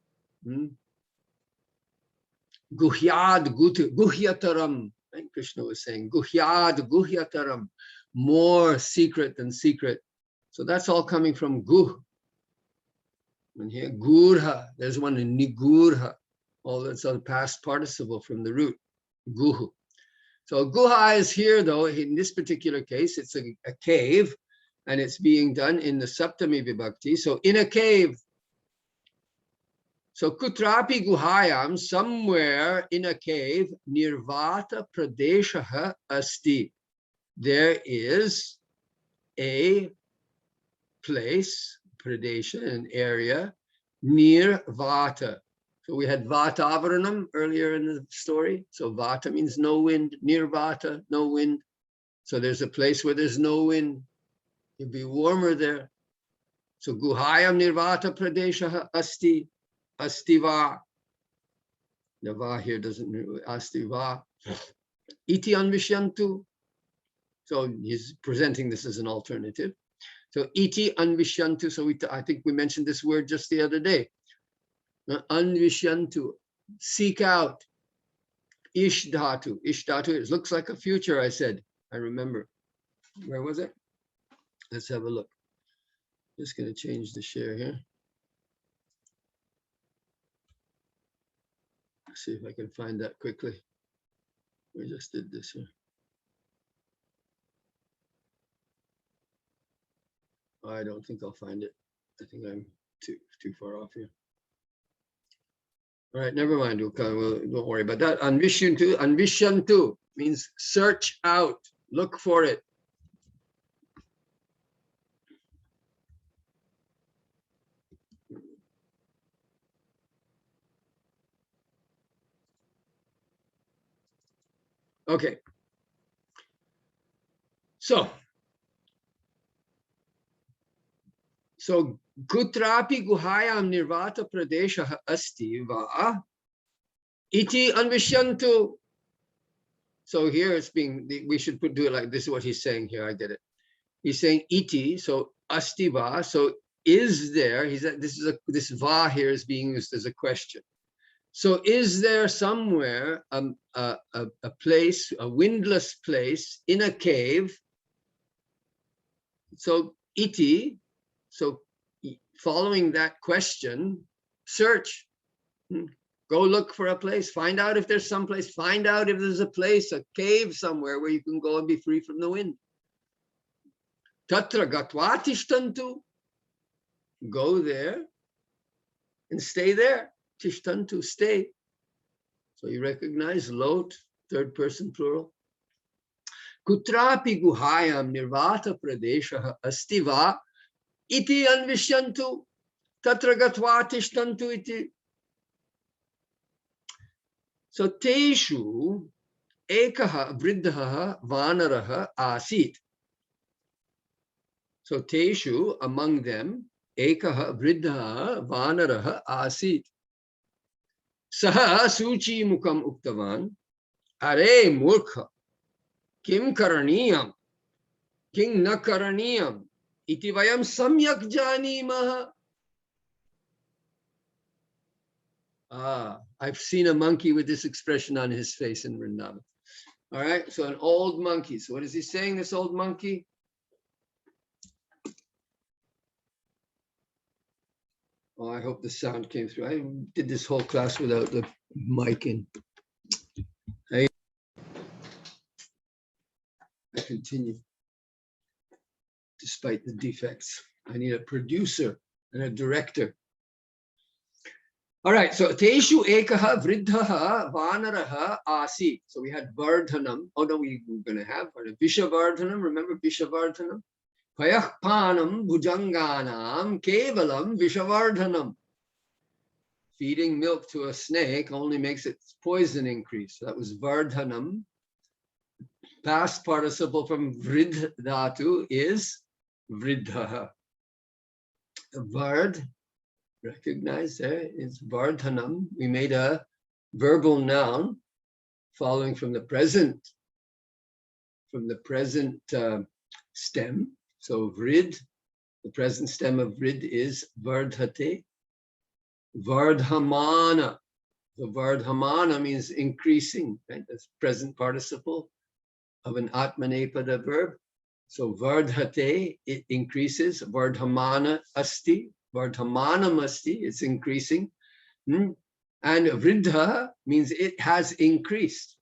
Guhyad guhyataram. Right? Krishna was saying, guhyad guhyataram, more secret than secret. So that's all coming from guh. And here, gurha, there's one in nigurha. All that's a past participle from the root, guhu. So guha is here, though, in this particular case, it's a cave, and it's being done in the Saptami Vibhakti. So in a cave. So kutrapi guhayam, somewhere in a cave, nirvata pradeshaha asti. There is a place, pradesha, an area, near vata. So we had vatavaranam earlier in the story. So vata means no wind, near vata, no wind. So there's a place where there's no wind. It'd be warmer there. So guhayam nirvata pradeshaha asti. Astiva. The va here doesn't astiva. Iti anvishyantu. So he's presenting this as an alternative. So iti anvishyantu. So I think we mentioned this word just the other day. Anvishyantu. Seek out. Ishdhatu. Ishdhatu. It looks like a future, I said. I remember. Where was it? Let's have a look. Just going to change the share here. See if I can find that quickly. We just did this here. I don't think I'll find it. I think I'm too far off here. All right, never mind. Don't worry about that. Anvishyantu means search out, look for it. Okay. So kutrapi guhayam nirvata pradesha asti va iti anvishyantu. So here it's being, we should do it like this is what he's saying here. I get it. He's saying iti, so asti va, so is there, this va here is being used as a question. So is there somewhere a place, a windless place in a cave? So iti, so following that question, search. Go look for a place, find out if there's some place, find out if there's a place, a cave somewhere where you can go and be free from the wind. Tatra gatva tishtantu. Go there and stay there. Tishtantu, stay. So you recognize lot, third person plural. Kutrapi guhayam nirvata pradesha asti va iti anvishyantu tatra gatva tishtantu iti. So teshu ekaha vriddhaha vanaraha asit. So teshu, among them, ekaha vriddhaha vanaraha asit. Saha suchi mukam uktavan are murkha kim karaniyam kim na karaniyam iti vayam samyak janimaha. I've seen a monkey with this expression on his face in Vrindavan. All right, so an old monkey. So what is he saying, this old monkey? Oh, I hope the sound came through. I did this whole class without the mic in. I continue, despite the defects. I need a producer and a director. All right, so Teshu Ekaha Vriddhaha Vanaraha Asi. So we had Vardhanam. Oh no, we're going to have Vishavardhanam. Remember Vishavardhanam? Payahpanam Bhujanganam Kevalam Vishavardhanam. Feeding milk to a snake only makes its poison increase. So that was Vardhanam. Past participle from Vridh Dhatu is Vridhaha. Vard. Recognize there is Vardhanam. We made a verbal noun following from the present stem. So Vrid, the present stem of Vrid is Vardhate. Vardhamana. The Vardhamana means increasing, right? That's present participle of an Atmanepada verb. So Vardhate, it increases. Vardhamana asti. Vardhamanam asti, it's increasing. And Vridha means it has increased.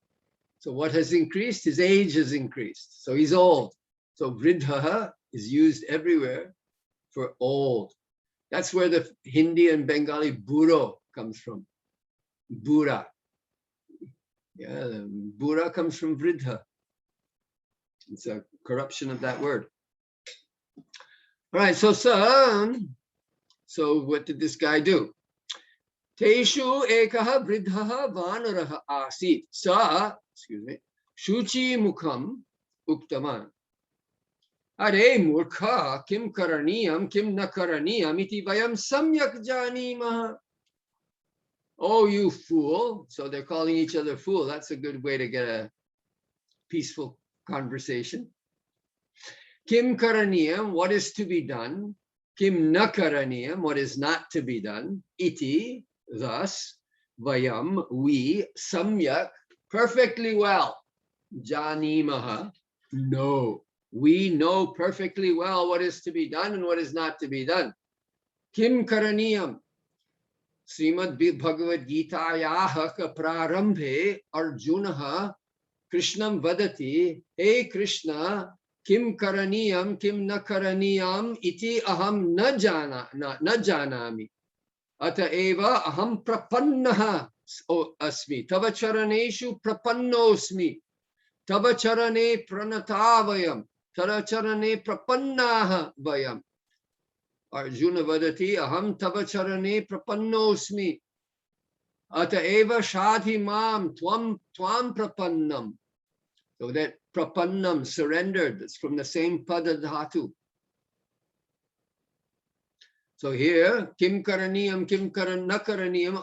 So what has increased? His age has increased. So he's old. So Vridha is used everywhere for old. That's where the Hindi and Bengali buro comes from. Bura. Yeah, the bura comes from Vridha. It's a corruption of that word. All right, so what did this guy do? Teshu ekaha vridhaha vanaraha asit. Shuchi mukham uktavan. Are murkha kim karaniyam kim na karaniyam iti vayam samyak janimaha. Oh, you fool. So they're calling each other fool. That's a good way to get a peaceful conversation. Kim karaniyam, what is to be done? Kim na karaniyam, what is not to be done? Iti, thus, vayam, we, samyak, perfectly well. Janimaha, no. We know perfectly well what is to be done and what is not to be done. Kim karaniyam. Srimad Bhagavad Gitayaha prarambhe Arjunaha Krishnam vadati, hey Krishna, kim karaniyam, kim na karaniyam, iti aham na janami. Ata eva aham prapannaha asmi. Tava charaneshu prapannosmi. Tava charane pranatavayam. Tava charane prapannaha vayam. Arjuna vadati aham tava charane prapannosmi. Ata eva shadhi mam tvam prapannam. So that prapannam, surrendered, it's from the same pada dhatu. So here, kim karaniyam, kim na karaniyam,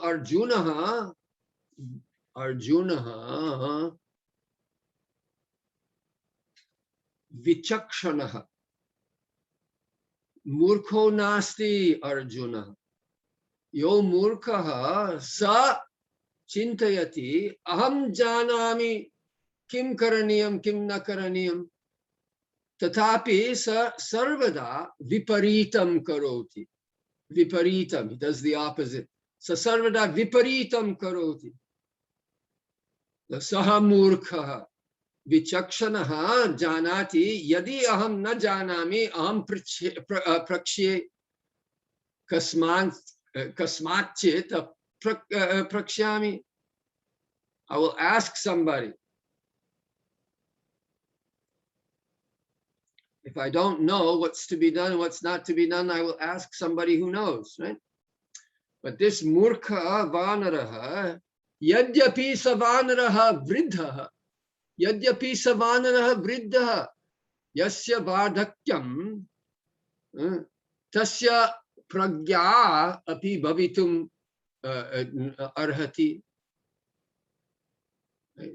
Arjunaha, vichakshanaha. Murkho nasti Arjuna. Yo murkaha sa chintayati aham janami kim karaniyam kim na karaniyam tatapi sa sarvada viparitam karoti. Viparitam, he does the opposite. Sa sarvada viparitam karoti. Saha murkha vichakshanaha janati yadi aham na janami aham prakshe kasmatchit prakshyami. I will ask somebody. If I don't know what's to be done and what's not to be done, I will ask somebody who knows, right? But this murkha vanaraha, yadyapi savanaraha vridhaha, yadyapi savanaraha vridhaha, yasya vardhakyam, tasya pragya api bhavitum arhati.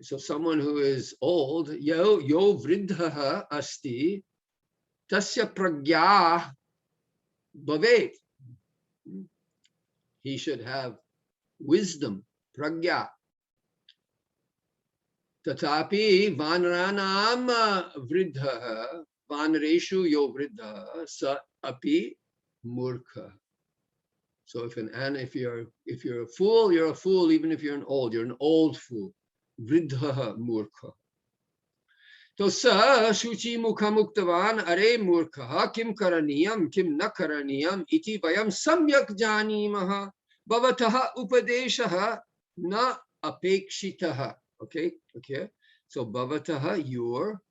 So someone who is old, yo vridhaha asti, tasya pragya bhavet. He should have wisdom, pragya. Tatapi vanranam vridhaha, vanreshu yo vridhaha, sa api murkha. So if you're a fool, you're a fool. Even if you're an old fool. Vridhaha murkha. To sa shuchi mukha muktavan are murkha kim karaniyam kim na karaniyam iti vayam samyak janimaha bhavataha upadeshaha na apekshitaha. Okay. So bhavataha, your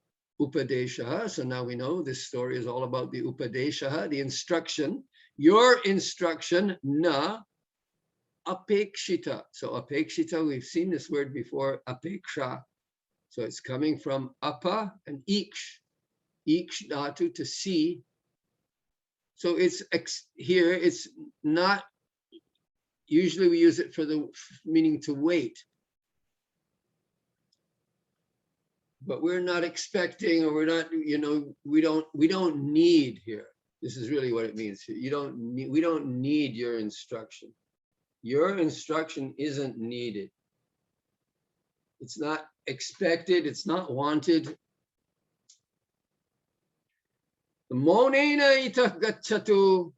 upadeshaha. So now we know this story is all about the upadeshaha, the instruction. Your instruction na apekshita. So apekshita, we've seen this word before, apeksha. So it's coming from apa and iksh dhatu, to see. So it's here, it's not, usually we use it for the meaning to wait. But we're not expecting, or we're not, we don't need here. This is really what it means. We don't need your instruction. Your instruction isn't needed. It's not expected, it's not wanted. Monena itah gachatu.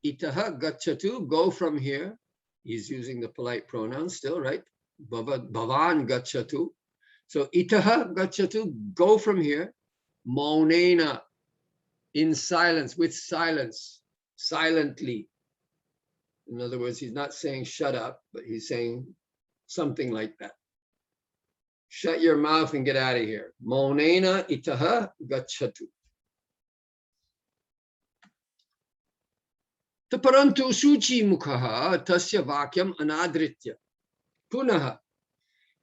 Itaha gachatu, go from here. He's using the polite pronouns still, right? Bhavan gachatu. So itaha gachatu, go from here. Monena, in silence, with silence, silently. In other words, he's not saying shut up, but he's saying something like that. Shut your mouth and get out of here. Monena itaha gachatu. Taparantu suchi mukhaha tasya vakyam anadritya. Punaha.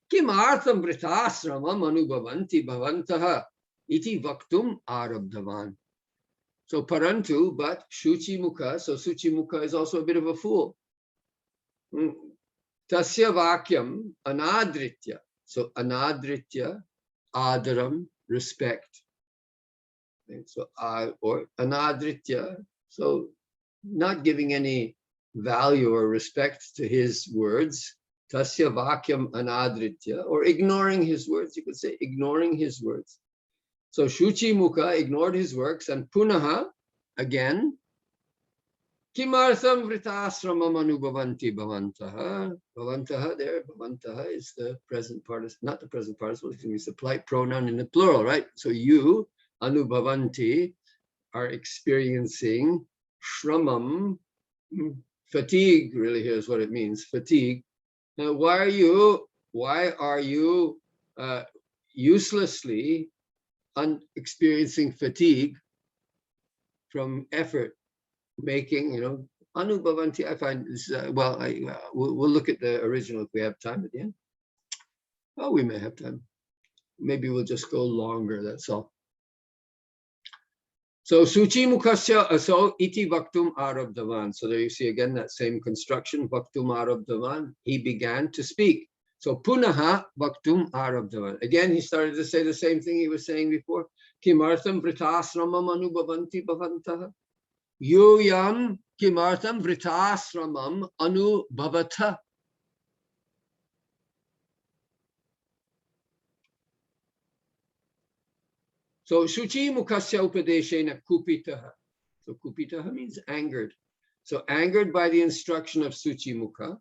Kim artham vritasramam anubhavanti bhavantaha iti vaktum arabdhavan. So parantu, but shuchi mukha. So suchi mukha is also a bit of a fool. Tasya vakyam anadritya. So anadritya, adaram, respect. So or anadritya, so not giving any value or respect to his words. Tasya vakyam anadritya, or ignoring his words. You could say ignoring his words. So Shuchi Mukha ignored his works, and Punaha, again, Kimartham vritasramam anubhavanti bhavantaha. Bhavantaha there, bhavantaha is the present participle, not the present participle, it's the polite pronoun in the plural, right? So you, anubhavanti, are experiencing shramam, fatigue, really here's what it means, fatigue. Now, why are you uselessly experiencing fatigue from effort making, anubhavanti? I find this, we'll look at the original if we have time at the end. Oh, we may have time. Maybe we'll just go longer, that's all. So suchi mukasya, so iti vaktum arabdhavan. So there you see again that same construction, vaktum arabdhavan. He began to speak. So punaha vaktum arabdhavan. Again, he started to say the same thing he was saying before. Kimartham vritasramam anubhavanti bhavantaha. Yuyam kimartham vritasramam anubhavata. So Shuchi Mukasya Upadeshena Kupitaha. So Kupitaha means angered. So angered by the instruction of Suchi Mukha.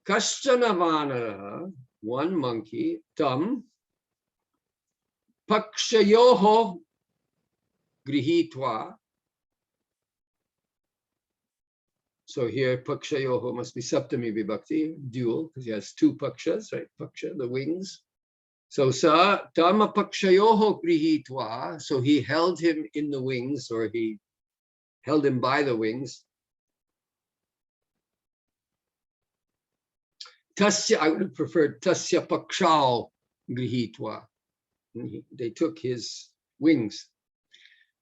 Kaschana Vanaraha, one monkey, Tam Pakshayoho Grihitva. So here Pakshayoho must be Saptami Vibhakti, dual, because he has two Pakshas, right? Paksha, the wings. So sa Tama Pakshayoho Grihitva. So he held him in the wings, or he held him by the wings. Tasya, I would have preferred Tasya Pakshao Grihitva. They took his wings.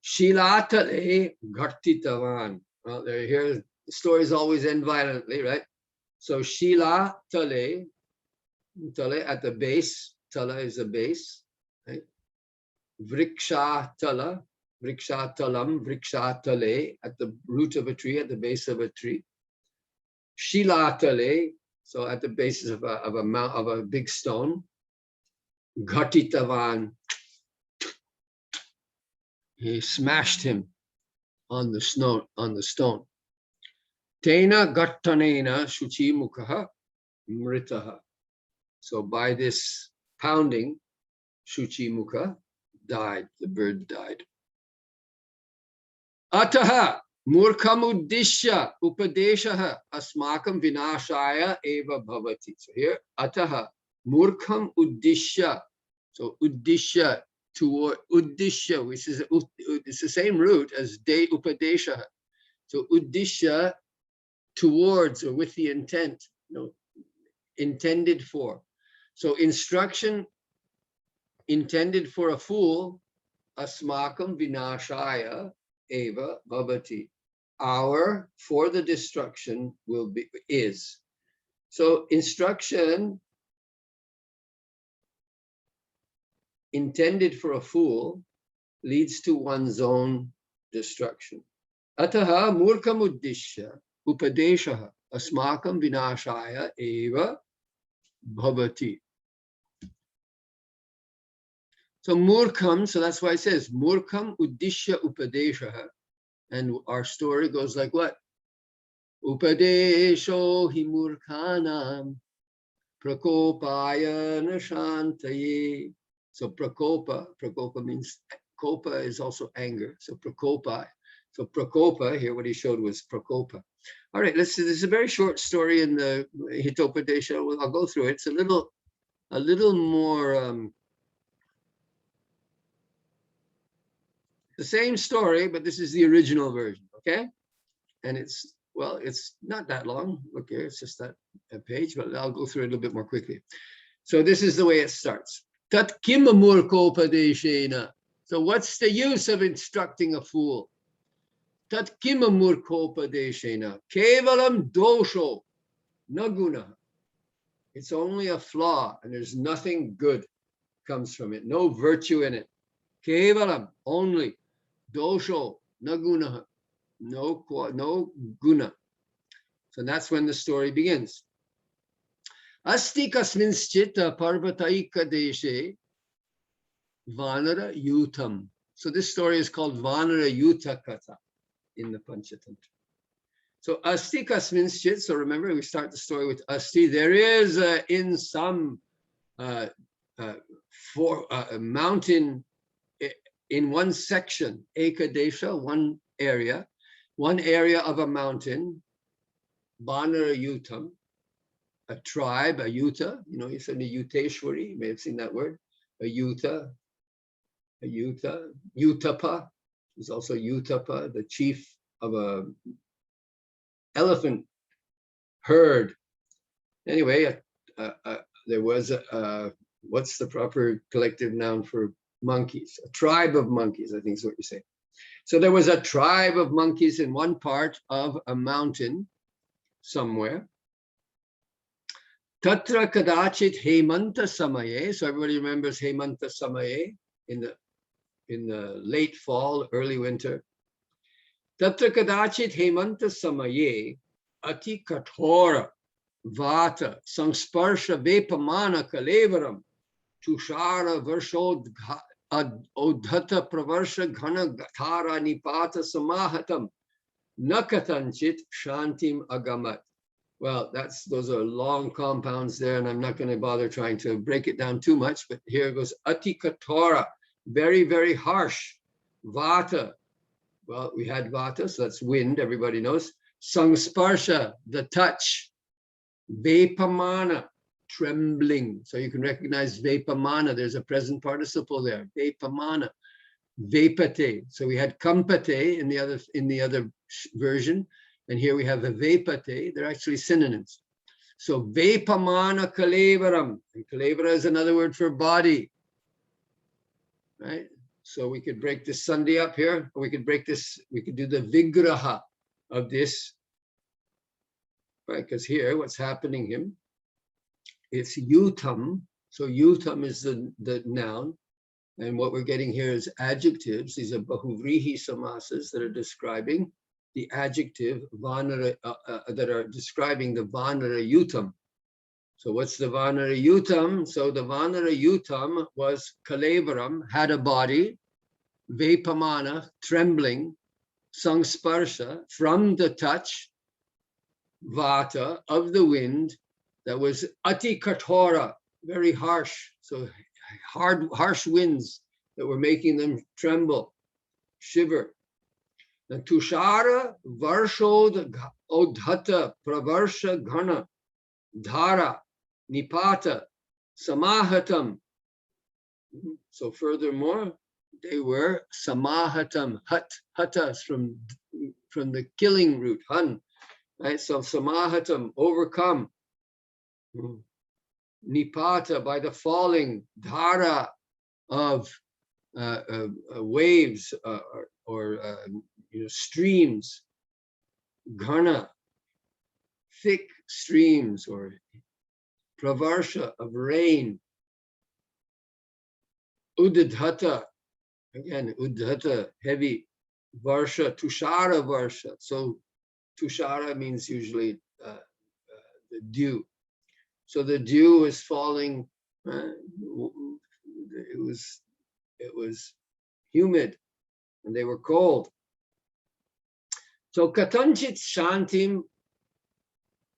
Shilatale Ghartitavan. Well, here the stories always end violently, right? So Shilatale, Tale at the base, Tala is a base, right? Vriksha Tala, Vriksha Talam, Vriksha Tale, at the root of a tree, at the base of a tree. Shilatale, so at the basis of a big stone. Ghatitavan, he smashed him on the snow, on the stone. Tena Gattanena Shuchi Mukha Mritaha. So by this pounding, Shuchi Mukha died, the bird died. Ataha Murkhamuddishya Upadeshaha Asmakam Vinashaya Eva Bhavati. So here, Ataha Murkham Uddishya. So Uddishya, toward Uddishya, which is it's the same root as De Upadeshaha. So Uddishya, towards or with the intent, intended for. So instruction intended for a fool, Asmakam Vinashaya Eva Bhavati. Our for the destruction will be is. So instruction intended for a fool leads to one's own destruction. Ataha murkamuddishya upadeshaha asmakam vinashaya eva bhavati. So murkam, so that's why it says murkam uddishya upadeshaha. And our story goes like what? Upadesho hi murkhanam prakopaya nashantaye. So prakopa means, kopa is also anger. So prakopa. So prakopa, here what he showed was prakopa. All right, let's see, this is a very short story in the Hitopadesha. I'll go through it. It's a little more, the same story, but this is the original version, okay? And it's, well, it's not that long. Look here, it's just that a page, but I'll go through it a little bit more quickly. So this is the way it starts. Tat kim murkopadeshena. So what's the use of instructing a fool? Tat kim murkopadeshena. Kevalam dosho naguna. It's only a flaw, and there's nothing good comes from it. No virtue in it. Kevalam, only. Dosho naguna. No guna. So that's when the story begins. Asti kasminschita parvataika deshe vanara yutam. So this story is called Vanara Yuta Katha in the Panchatantra. So asti kasminschit. So remember, we start the story with asti. There is in some mountain in one section, ekadesha, one area of a mountain, Vanara Yutam. A tribe, a Yuta, you said a Yuteshwari, you may have seen that word, a Yuta, Utapa, is also Utapa, the chief of a elephant herd. Anyway, there was what's the proper collective noun for monkeys? A tribe of monkeys, I think is what you're saying. So there was a tribe of monkeys in one part of a mountain somewhere. Tatra kadachit hemanta samaye. So everybody remembers hemanta samaye in the late fall, early winter. Tatra kadachit hemanta samaye ati kathora vata sangsparsha vepamana kalevaram tushara odhata pravarsha ghana thara nipata samahatam nakatanchit shantim agamat. Well, those are long compounds there, and I'm not going to bother trying to break it down too much, but here it goes. Atikatora, very, very harsh. Vata, well, we had vata, so that's wind, everybody knows. Sangsparsha, the touch. Vepamana, trembling. So you can recognize vepamana. There's a present participle there. Vepamana. Vepate. So we had kampate in the other version, and here we have a vepate. They're actually synonyms. So vepamana kalevaram. And kalevara is another word for body. Right? So we could break this Sunday up here, or we could break this, we could do the vigraha of this. Right? Because here, what's happening here? It's yutam. So yutam is the noun. And what we're getting here is adjectives. These are bahuvrihi samasas that are describing the adjective vanara, that are describing the vanara yutam. So what's the vanara yutam? So the vanara yutam was kalevaram, had a body, vepamana, trembling, sangsparsha, from the touch, vata, of the wind, that was ati katora, very harsh. So harsh winds that were making them tremble, shiver. And tushara varshod odhata pravarsha ghana dhara nipata samahatam. So furthermore, they were samahatam, hatas from the killing root, han. Right? So samahatam, overcome. Nipata, by the falling, dhara, of waves or streams, ghana, thick streams, or pravarsha, of rain, udhata, again, udhata, heavy, varsha, tushara varsha. So tushara means usually the dew. So the dew was falling. It was humid, and they were cold. So katanchit shantim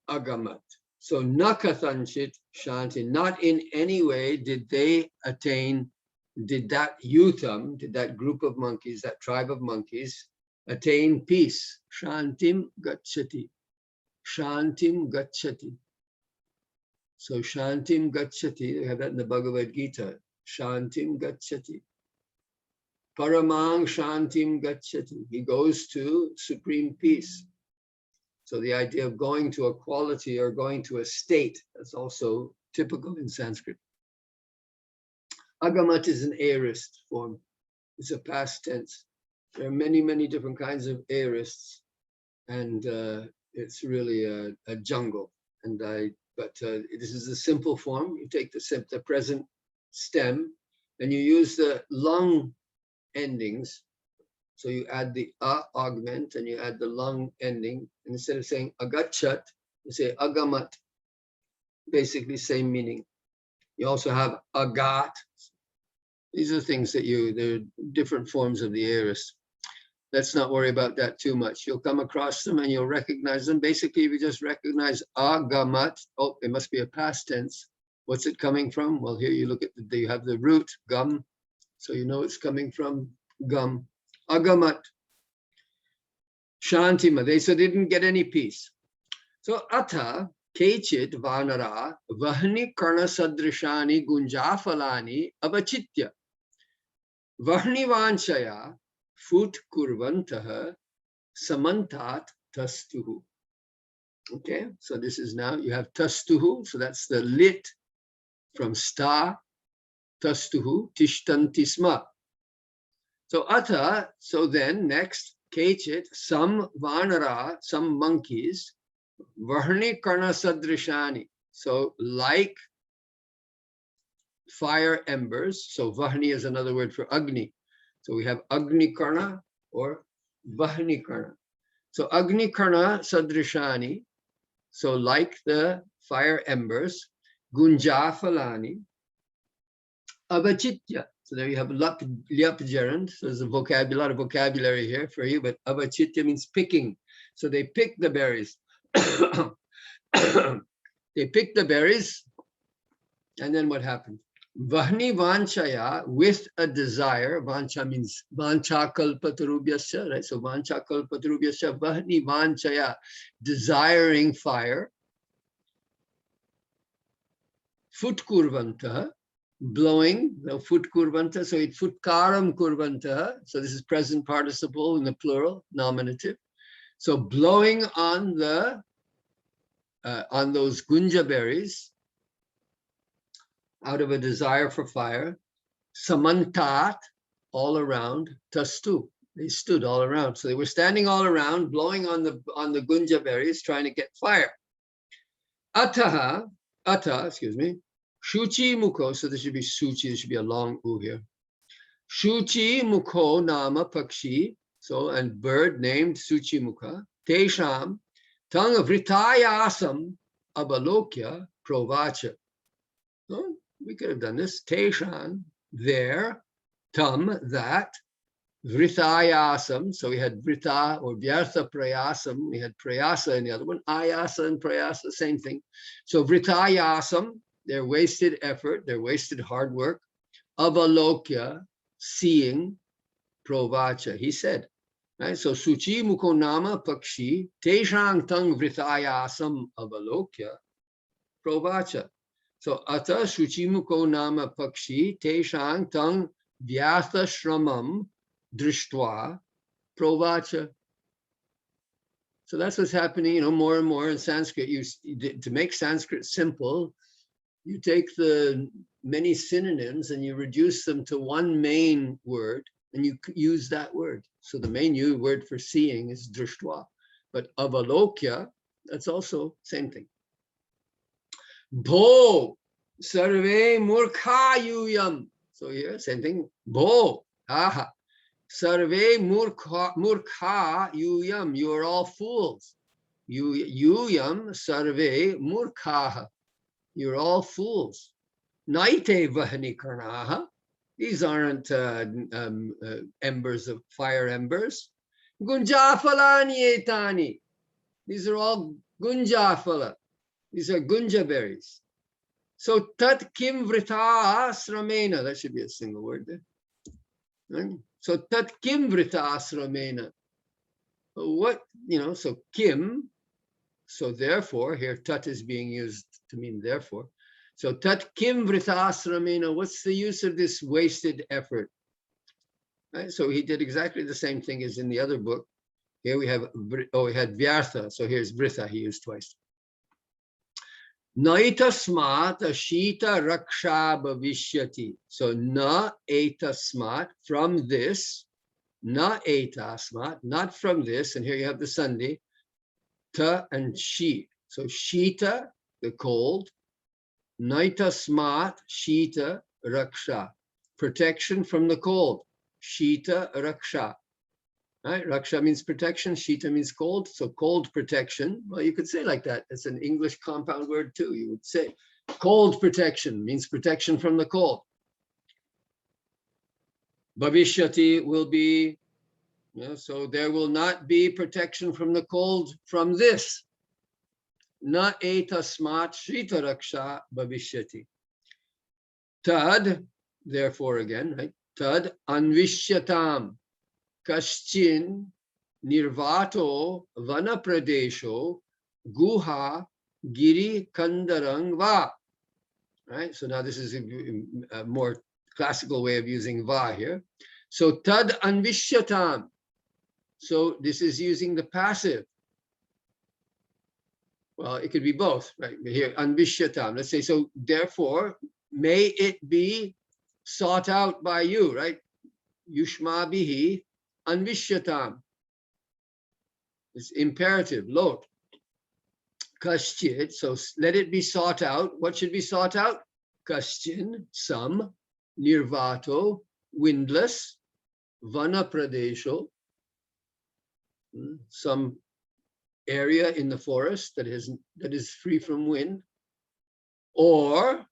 agamat. So na katanchit shanti, not in any way did they attain, did that yutam, did that group of monkeys, that tribe of monkeys, attain peace. Shantim gachati. Shantim gachati. So shantim gachati, we have that in the Bhagavad Gita. Shantim gachati. Paramang shantim gachati. He goes to supreme peace. So the idea of going to a quality or going to a state, that's also typical in Sanskrit. Agamat is an aorist form. It's a past tense. There are many, many different kinds of aorists, and it's really a jungle. But this is a simple form. You take the present stem, and you use the lung endings. So you add the augment, and you add the lung ending. And instead of saying agachat, you say agamat. Basically, same meaning. You also have agat. These are things that they're different forms of the aorist. Let's not worry about that too much. You'll come across them and you'll recognize them. Basically, if you just recognize agamat, oh, it must be a past tense. What's it coming from? Well, here you look at you have the root, gum. So you know it's coming from gum. Agamat. Shantima. They didn't get any peace. So atha kechit vanara vahni karna sadrishani gunjafalani avachitya. Vahni vanchaya Fut kurvantaha samantat tastuhu. Okay, so this is now, you have tastuhu, so that's the lit from sta, tastuhu, tishtantisma. So ata, so then next, kechit, some vanara, some monkeys, varni karna sadrishani, so like fire embers, so vahni is another word for agni. So we have Agni Karna or Vahni Karna. So Agni Karna Sadrishani, so like the fire embers, Gunjafalani, Avachitya. So there you have liap gerund. So there's a lot of vocabulary here for you, but avachitya means picking. So they pick the berries. They pick the berries, and then what happened? Vahni vanchaya, with a desire. Vancha means vancha kalpatarubhyasya, right? So vancha kalpatarubhyasya, vahni vanchaya, desiring fire. Fut kurvanta, blowing, fut kurvanta, so it futkaram kurvanta. So this is present participle in the plural, nominative. So blowing on the on those gunja berries, out of a desire for fire, samantat, all around, tastu, they stood all around. So they were standing all around, blowing on the gunja berries, trying to get fire. Ata, excuse me, shuchi mukho, so this should be suchi, there should be a long u here. Shuchi mukho nama pakshi, so, and bird named Suchi mukha, tesham, tang vritayasam abalokya provacha. So, we could have done this. Teshan, there, tam, that, vrithayasam. So we had vritha or vyartha prayasam. We had prayasa in the other one. Ayasa and prayasa, same thing. So vrithayasam, their wasted effort, their wasted hard work. Avalokya, seeing. Provacha, he said. Right? So suchi mukonama pakshi, teshang tang vrithayasam avalokya. Provacha. So ata shuchimuko nama pakshi teshang tang vyatha shramam drishtva provacha. So that's what's happening, more and more in Sanskrit. To make Sanskrit simple, you take the many synonyms and you reduce them to one main word, and you use that word. So the main word for seeing is drishtva, but avalokya, that's also same thing. Bho, sarve murkhayuyam. So here, same thing. Bho, aha. Sarve murkhayuyam. You are all fools. Yuyam, sarve murkhaha. You're all fools. Naite vahani karnaha. These aren't embers of fire embers. Gunjafalani etani. These are all gunjafala. These are gunja berries. So tat kim vrita asramena. That should be a single word there. Right? So tat kim vrita asramena. What, so kim. So therefore, here tat is being used to mean therefore. So tat kim vrita asramena. What's the use of this wasted effort? Right? So he did exactly the same thing as in the other book. Here we have, we had vyartha. So here's vrita, he used twice. Naitasmat ashita raksha bhavishyati. So na etasmat, from this, na etasmat, not from this, and here you have the sandhi, ta and shi. So shita, the cold, naitasmat shita raksha, protection from the cold, shita raksha. Right? Raksha means protection, shita means cold, so cold protection. Well, you could say like that. It's an English compound word too. You would say cold protection means protection from the cold. Bhavishyati will be, so there will not be protection from the cold from this. Na etasmat shita raksha bhavishyati. Tad, therefore again, right? Tad anvishyatam. Kaschin nirvato vanapradesho guha giri kandarang va. Right? So now this is a more classical way of using va here. So tad anvishyatam. So this is using the passive. Well, it could be both, right? But here, anvishyatam. Let's say, so therefore, may it be sought out by you, right? Yushma bihi anvishyatam. It's imperative, lot. Kaschit, so let it be sought out. What should be sought out? Kaschin, some, nirvato, windless, vana pradesho, some area in the forest that is free from wind, or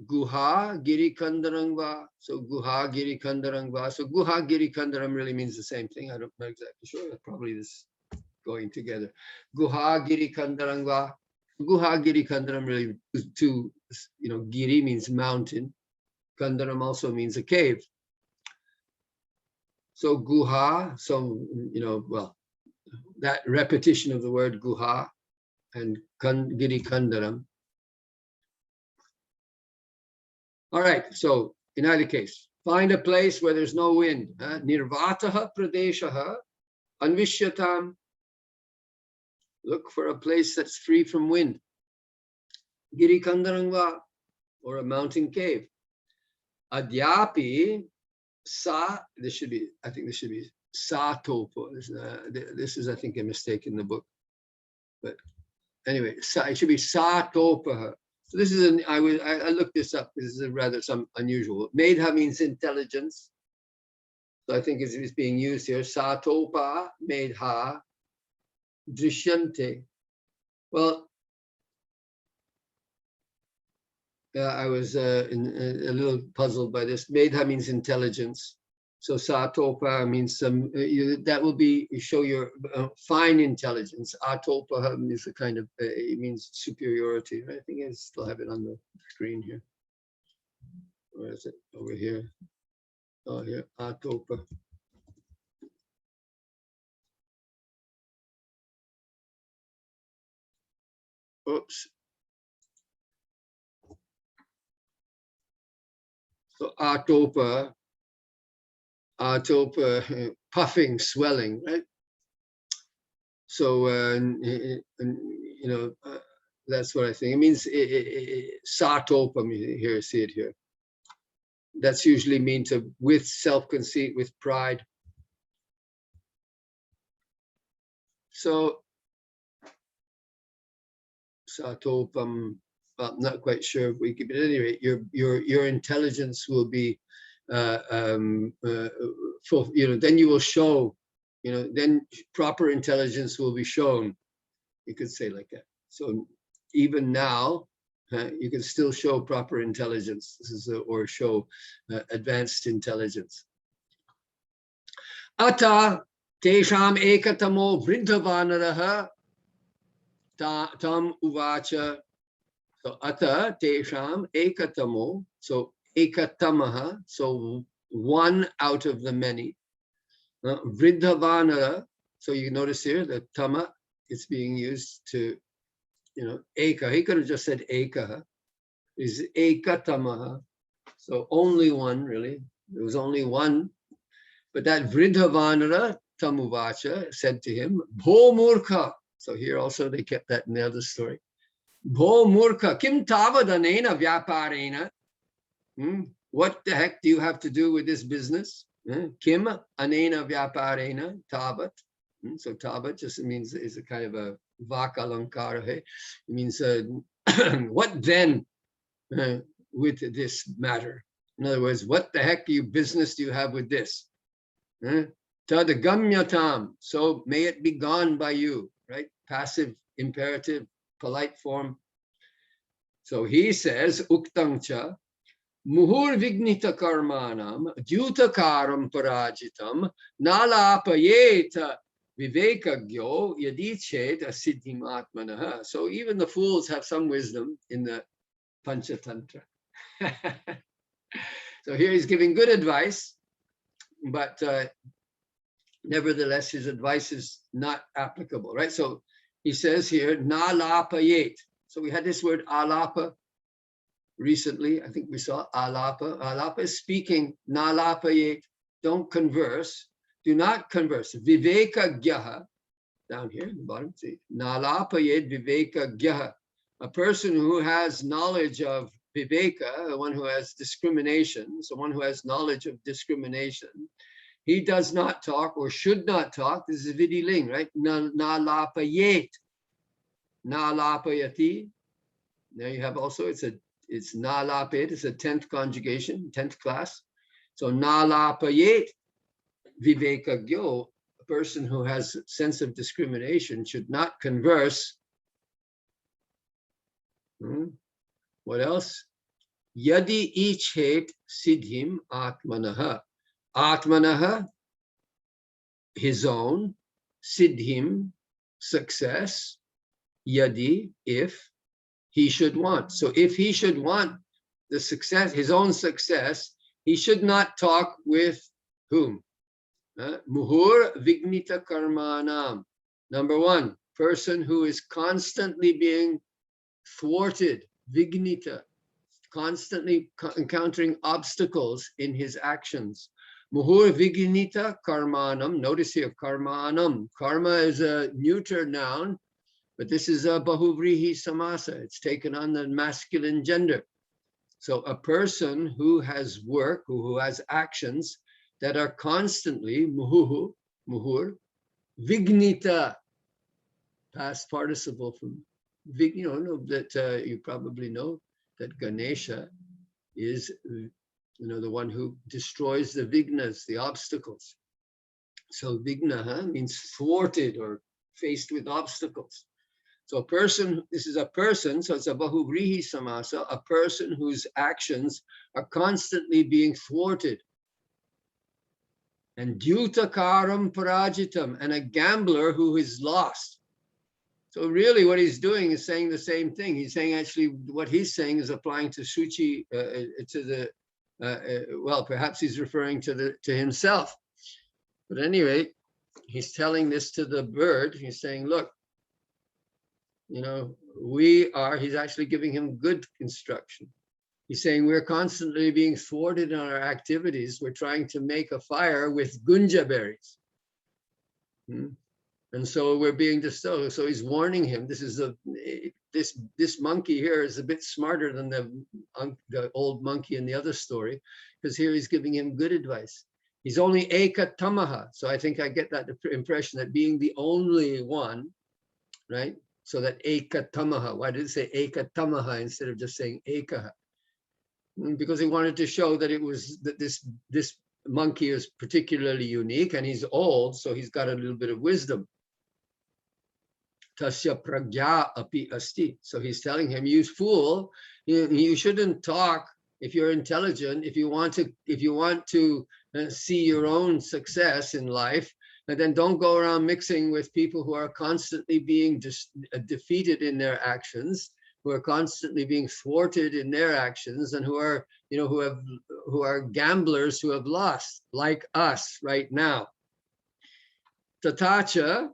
Guha Giri Kandarangva. So Guha Giri Kandarangva. So Guha Giri Kandaram really means the same thing. I'm not exactly sure. Probably this going together. Guha Giri Kandarangva. Guha Giri Kandaram really to, Giri means mountain. Kandaram also means a cave. So Guha, well, that repetition of the word Guha and Giri Kandaram. All right, so in either case, find a place where there's no wind. Nirvataha pradeshaha anvishyatam. Look for a place that's free from wind. Giri Kandarangva, or a mountain cave. Adyapi sa, I think this should be sa topo. This is, I think, a mistake in the book. But anyway, it should be sa topaha. So this is I looked this up. This is rather some unusual. Medha means intelligence. So I think it's being used here. Satopa medha drishyante. Well, I was a little puzzled by this. Medha means intelligence. So satopa means that will be show your fine intelligence. Atopa means a kind of it means superiority. I think I still have it on the screen here. Where is it? Over here. Oh, here. Atopa. Oops. So atopa, puffing, swelling, right? So, that's what I think. It means satopa, here, see it here. That's usually mean with self-conceit, with pride. So, satopam, well, I'm not quite sure if we can, but anyway, your intelligence will be, then you will show, then proper intelligence will be shown. You could say like that. So even now, you can still show proper intelligence. This is or show advanced intelligence. Ata tesham ekatamo vrindavanaraha tam uvacha. So ata tesham ekatamo. So ekatamaha. So one out of the many. Vrindavanara. So you notice here that tama, it's being used to, eka. He could have just said eka. Is ekatamaha. So only one, really. There was only one. But that Vridhavanara Tamuvacha said to him, Bho Murkha. So here also they kept that in the other story. Bho Murkha, Kim Tavadanena Vyaparena. What the heck do you have to do with this business? Kim Anena Vyaparena Tavat. So Tavat just means is a kind of a vakalankara. It means what then with this matter? In other words, what the heck business do you have with this? Tadagamyatam. So may it be gone by you, right? Passive, imperative, polite form. So he says, Uktangcha, Muhur Vignita Karmanam, Dutakaram Parajitam, Nalapayeta Vivekagyo Yadichet Asiddhimatmanaha. So even the fools have some wisdom in the Panchatantra. So here he's giving good advice, but nevertheless, his advice is not applicable, right? So he says here, nalapayet. So we had this word alapa recently. I think we saw alapa. Alapa is speaking, nalapayet. Don't converse. Do not converse. Viveka gyaha. Down here in the bottom, see, nalapayet viveka gyaha. A person who has knowledge of viveka, the one who has discrimination, someone who has knowledge of discrimination, he does not talk or should not talk. This is vidiling, right? Nalapayet, nalapayati. Now you have also, it's nalapayet, it's a 10th conjugation, 10th class. So nalapayet, vivekagyo, a person who has a sense of discrimination should not converse. What else? Yadi ichet siddhim atmanaha. Atmanaha, his own, siddhim, success, yadi, if he should want. So if he should want the success, his own success, he should not talk with whom? Muhur vignita karmanam. Number one, person who is constantly being thwarted, vignita, constantly encountering obstacles in his actions. Muhur vignita karmanam. Notice here, karmanam. Karma is a neuter noun, but this is a bahuvrihi samasa. It's taken on the masculine gender. So a person who has work, who has actions that are constantly, muhur, vignita, past participle from, you know, that you probably know that Ganesha is, you know, the one who destroys the vignas, the obstacles. So vigna means thwarted or faced with obstacles. So a person, this is a person, so it's a bahuvrihi samasa, a person whose actions are constantly being thwarted. And dyutakaram parajitam, and a gambler who is lost. So really what he's doing is saying the same thing. He's saying actually what he's saying is applying to Shuchi, to the, well, perhaps he's referring to himself. But at any rate, he's telling this to the bird. He's saying, look, you know, he's actually giving him good instruction. He's saying we're constantly being thwarted in our activities. We're trying to make a fire with gunja berries. And so we're being disturbed. So he's warning him. This monkey here is a bit smarter than the old monkey in the other story, because here he's giving him good advice. He's only eka tamaha. So I think I get that impression that being the only one, right? So that eka tamaha. Why did it say eka tamaha instead of just saying ekaha? Because he wanted to show that this monkey is particularly unique, and he's old, so he's got a little bit of wisdom. Tasya pragya api asti. So he's telling him, you fool, you shouldn't talk if you're intelligent, if you want to see your own success in life, and then don't go around mixing with people who are constantly being defeated in their actions, who are constantly being thwarted in their actions, and who are, you know, who are gamblers who have lost, like us right now. Tatacha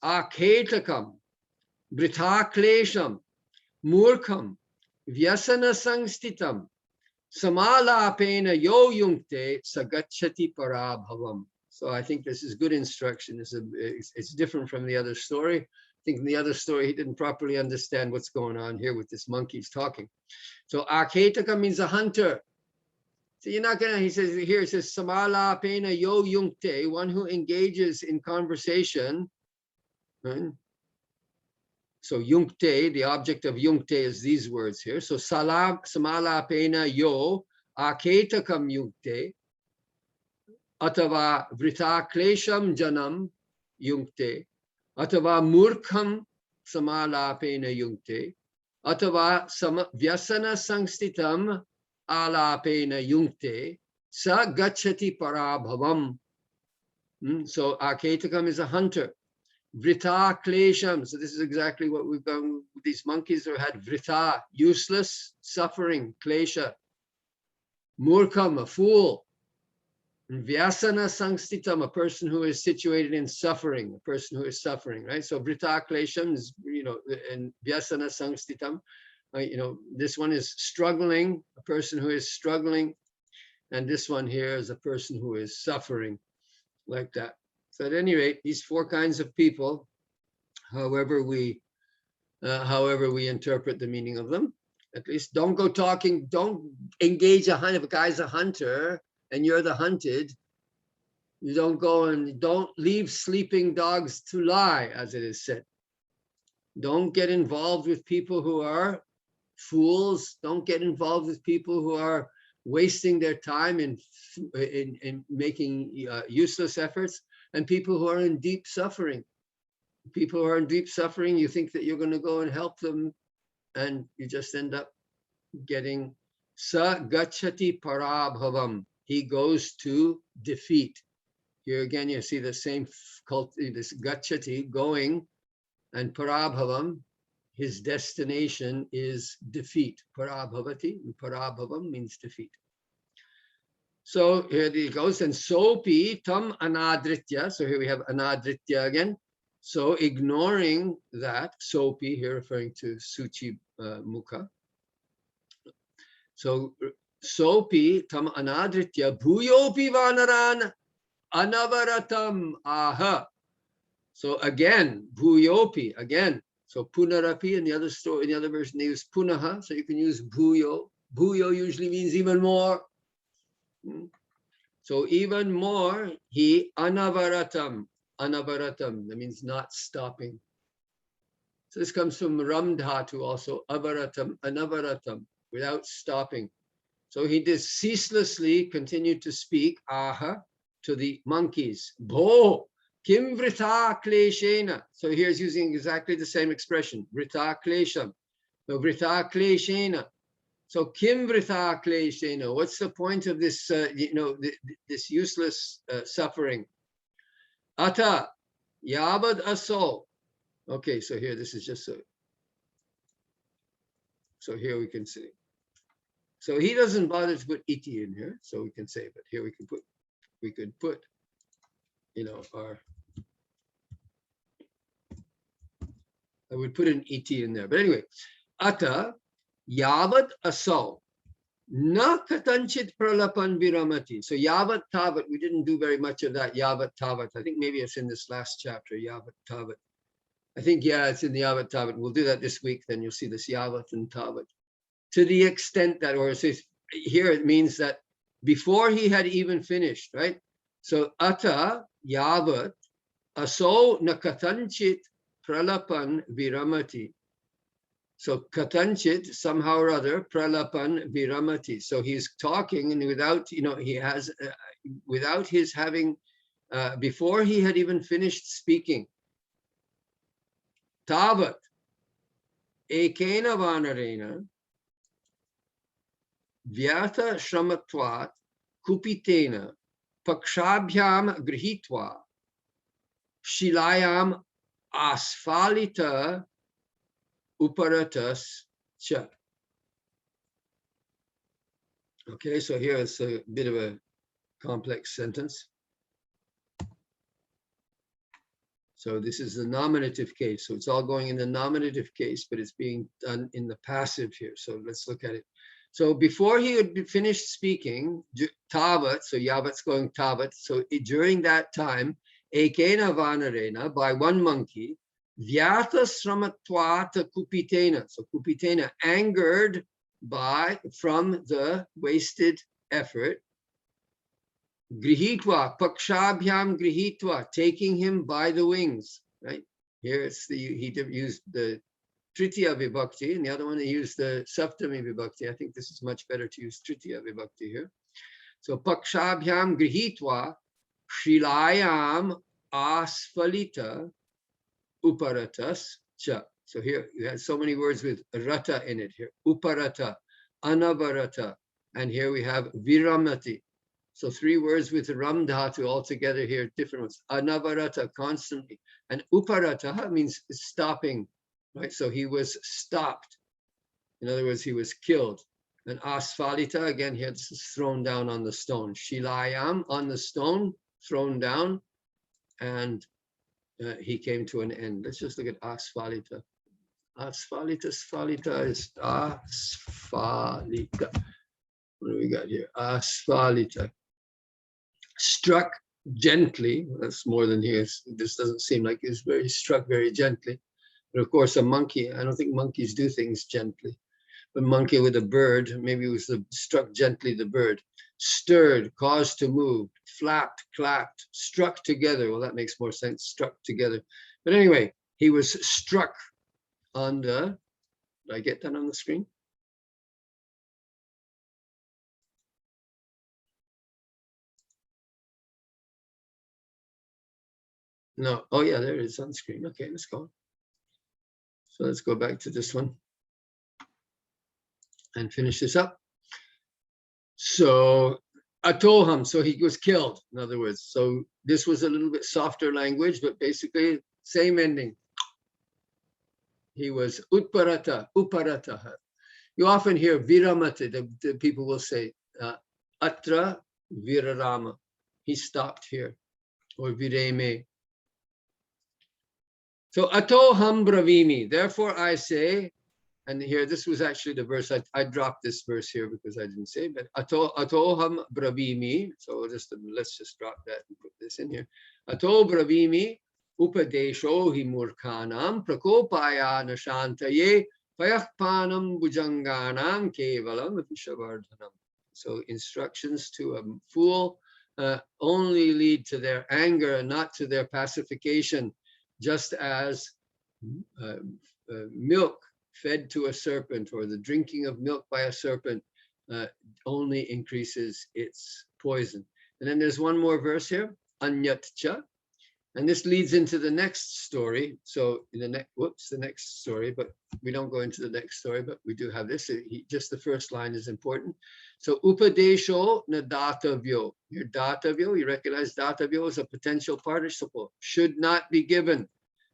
aketakam brita klesham murkham vyasana sangstitam samalapena yo yungte sagachati parabhavam. So I think this is good instruction. It's different from the other story. I think in the other story, he didn't properly understand what's going on here with this monkey's talking. So aketaka means a hunter. So you're not gonna, he says here, it says samala pena yo yungte, one who engages in conversation. Right? So yungte, the object of yungte is these words here. So samala pena yo aketakam yungte, atava vrita klesham janam yungte, atava murkham samalapena yungte, atava vyasana sangstitam alapena yungte, sa gachati parabhavam. So aketakam is a hunter. Vrita klesham. So this is exactly what we've done. These monkeys have had vrita, useless, suffering, klesha. Murkham, a fool. Vyasana sangstitam, a person who is situated in suffering, a person who is suffering, right? So vrita klesham is, you know, and vyasana sangstitam, you know, this one is struggling, a person who is struggling, and this one here is a person who is suffering, like that. So at any rate, these four kinds of people, however we interpret the meaning of them, at least don't go talking, don't engage a hunt. If a guy's a hunter and you're the hunted, you don't go and don't leave sleeping dogs to lie, as it is said. Don't get involved with people who are fools. Don't get involved with people who are wasting their time in making useless efforts, and people who are in deep suffering. People who are in deep suffering, you think that you're going to go and help them, and you just end up getting sa gachati parabhavam. He goes to defeat. Here again, you see the same cult, this gachati, going, and parabhavam, his destination is defeat. Parabhavati, parabhavam means defeat. So here he goes, and sopi tam anadritya. So here we have anadritya again. So ignoring that, sopi here referring to Suchi Mukha. So sopi tam anadritya bhuyopi vanaran anavaratam aha. So again, bhuyopi, again. So punarapi in the other story, in the other version, they use punaha. So you can use bhuyo. Bhuyo usually means even more. So even more, he anavaratam. Anavaratam, that means not stopping. So this comes from ramdhatu also, avaratam, anavaratam, without stopping. So he did ceaselessly continued to speak, aha, to the monkeys. Bho, kim vrita kleshena. So here's using exactly the same expression, vrita klesham. So vrita kleshena. So kim vrita kleshena. What's the point of this, this useless suffering? Ata, yabad aso. Okay, so here, this is just so. So here we can see. So he doesn't bother to put iti in here, so we can say, but here we could put, our, I would put an iti in there. But anyway, ata yavat asau na katanchit pralapan viramati. So yavat tavat, we didn't do very much of that yavat tavat. I think maybe it's in this last chapter, yavat tavat. I think, yeah, it's in the yavat tavat. We'll do that this week, then you'll see this yavat and tavat. To the extent that, or it says, here it means that before he had even finished, right? So ata yavat aso na katanchit pralapan viramati. So katanchit, somehow or other, pralapan viramati. So he's talking, and without, he has, without his having, before he had even finished speaking. Tavat ekena vanarena vyartha shramatvat kupitena pakshabhyam grihitva shilayam asfalita uparatas cha. Okay, so here is a bit of a complex sentence. So this is the nominative case. So it's all going in the nominative case, but it's being done in the passive here. So let's look at it. So before he had finished speaking, tavat, so yavat's going tavat. So during that time, ekena vanarena, by one monkey, vyata sramatwata kupitena. So kupitena, angered from the wasted effort. Grihitva, pakshabhyam grihitva, taking him by the wings, right? Here it's he used the tritiya vibhakti, and the other one he used the saptami vibhakti. I think this is much better to use tritiya vibhakti here. So pakshabhyam grihitva, shilayam asfalita uparatas cha. So here you have so many words with rata in it here. Uparata, anavarata, and here we have viramati. So three words with ram dhatu all together here, different ones. Anavarata, constantly. And uparata means stopping, right? So he was stopped. In other words, he was killed. And asfalita, again, here this is thrown down on the stone. Shilayam, on the stone, thrown down. And he came to an end. Let's just look at asfalita. Asfalita is asfalita. What do we got here? Asfalita. Struck gently. That's more than here. This doesn't seem like it's struck very gently. But of course, a monkey, I don't think monkeys do things gently. A monkey with a bird, maybe it was struck gently the bird. Stirred, caused to move, flapped, clapped, struck together. Well, that makes more sense, struck together. But anyway, he was struck on the, did I get that on the screen? No, oh yeah, there it is on the screen. Okay, let's go. So let's go back to this one. and finish this up. So atoham, so he was killed, in other words. So this was a little bit softer language, but basically same ending. He was uparataha. You often hear viramate, the people will say, atra virarama, he stopped here, or vireme. So atoham bravimi, therefore I say, and here, this was actually the verse, I dropped this verse here because I didn't say, but atoham bravimi, so let's just drop that and put this in here. Ato bravimi upadesho hi murkhanam prakopaya nashantaye payakpanam bhujanganam kevalam vishavardhanam. So instructions to a fool only lead to their anger and not to their pacification, just as milk fed to a serpent, or the drinking of milk by a serpent, only increases its poison. And then there's one more verse here, Anyat cha, and this leads into the next story. So in the next story, but we don't go into the next story, but we do have this. Just the first line is important. So upadesho na datavyo. Your datavyo, you recognize datavyo as a potential participle, should not be given.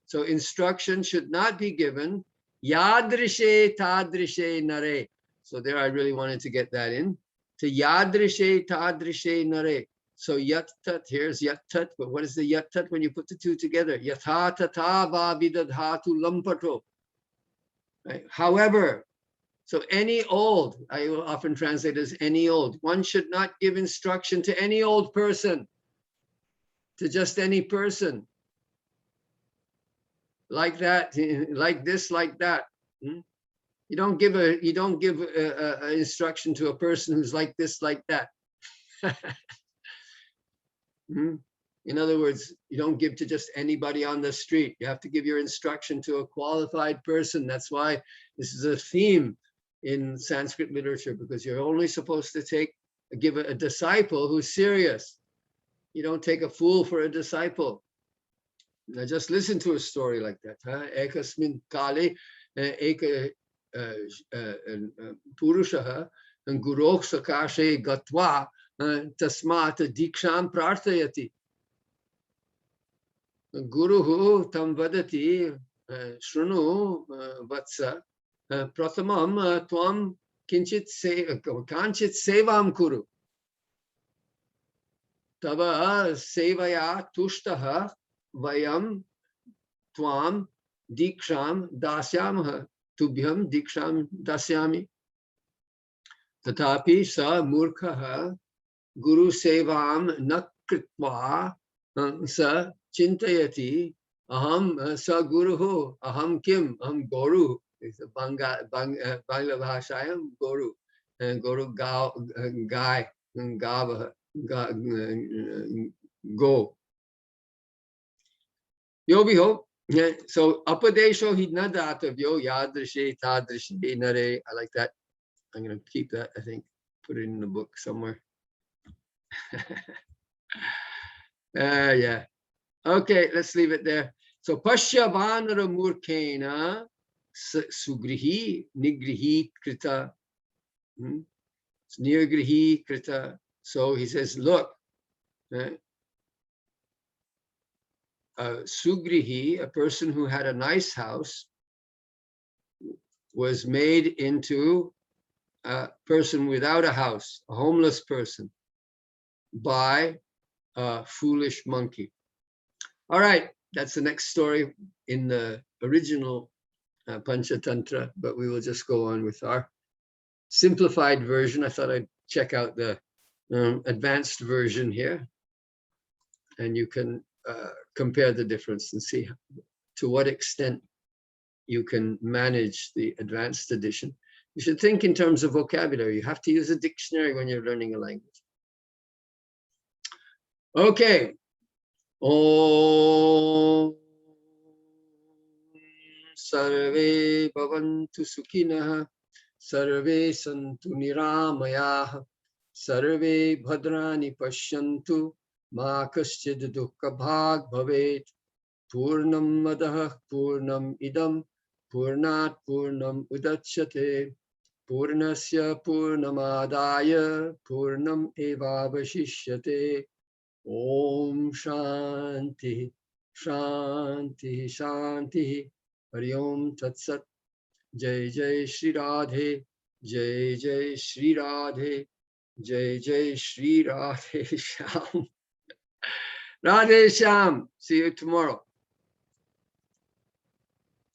So instruction should not be given. Yadrishe tadrishe nare. So there I really wanted to get that in. To yadrishe tadrishe nare. So yattat, here's yattat, but what is the yattat when you put the two together? Yathatata va vidadhatu lampato. Right? However, so any old, I will often translate as any old. One should not give instruction to any old person, to just any person. Like that, like this, like that. You don't give a instruction to a person who's like this, like that. In other words, you don't give to just anybody on the street. You have to give your instruction to a qualified person. That's why this is a theme in Sanskrit literature, because you're only supposed to give a disciple who's serious. You don't take a fool for a disciple. Now just listen to a story like that. Ekasmin kale eka purushaha and gurok sakashe gatwa tasmat diksham prarthayati. Guruhu tam vadati shrunu vatsa prathamam tvam kanchit sevam kuru. Tava sevaya tushtaha vayam tvam diksham dasyamah tubhyam diksham dasyami. Tatapi sa murkhaha guru sevam nakritva sa chintayati aham sa guruhu aham kim aham guru. It's a Bangla Bhashayam guru, and guru guy gava go. Yobiho. So apadesho hidnadatavyo yadrishe tadrishe nare. I like that. I'm going to keep that, I think. Put it in the book somewhere. Yeah. Okay, let's leave it there. So Pashya Vanara Murkena Sugrihi Nigrihi Krita. Nirgrihi Krita. So he says, look, Sugrihi, a person who had a nice house, was made into a person without a house, a homeless person, by a foolish monkey. All right, that's the next story in the original Panchatantra, but we will just go on with our simplified version. I thought I'd check out the advanced version here, and you can compare the difference and see to what extent you can manage the advanced edition. You should think in terms of vocabulary. You have to use a dictionary when you're learning a language. Okay. Om Sarve Bhavantu Sukhinah Sarve Santu Niramayah Sarve Bhadrani Pashyantu Ma Kaschid Dukkha Bhag Bhavet Purnam Madah Purnam Idam Purnat Purnam Udachyate Purnasya Purnamadaya Purnam Evavashishyate. Om Shanti Shanti Shanti. Hari Om Tat Sat. Jai Jai Shri Radhe. Jai Jai Shri Radhe. Jai Jai Shri Radhe Shyam. Radhe Shyam. See you tomorrow.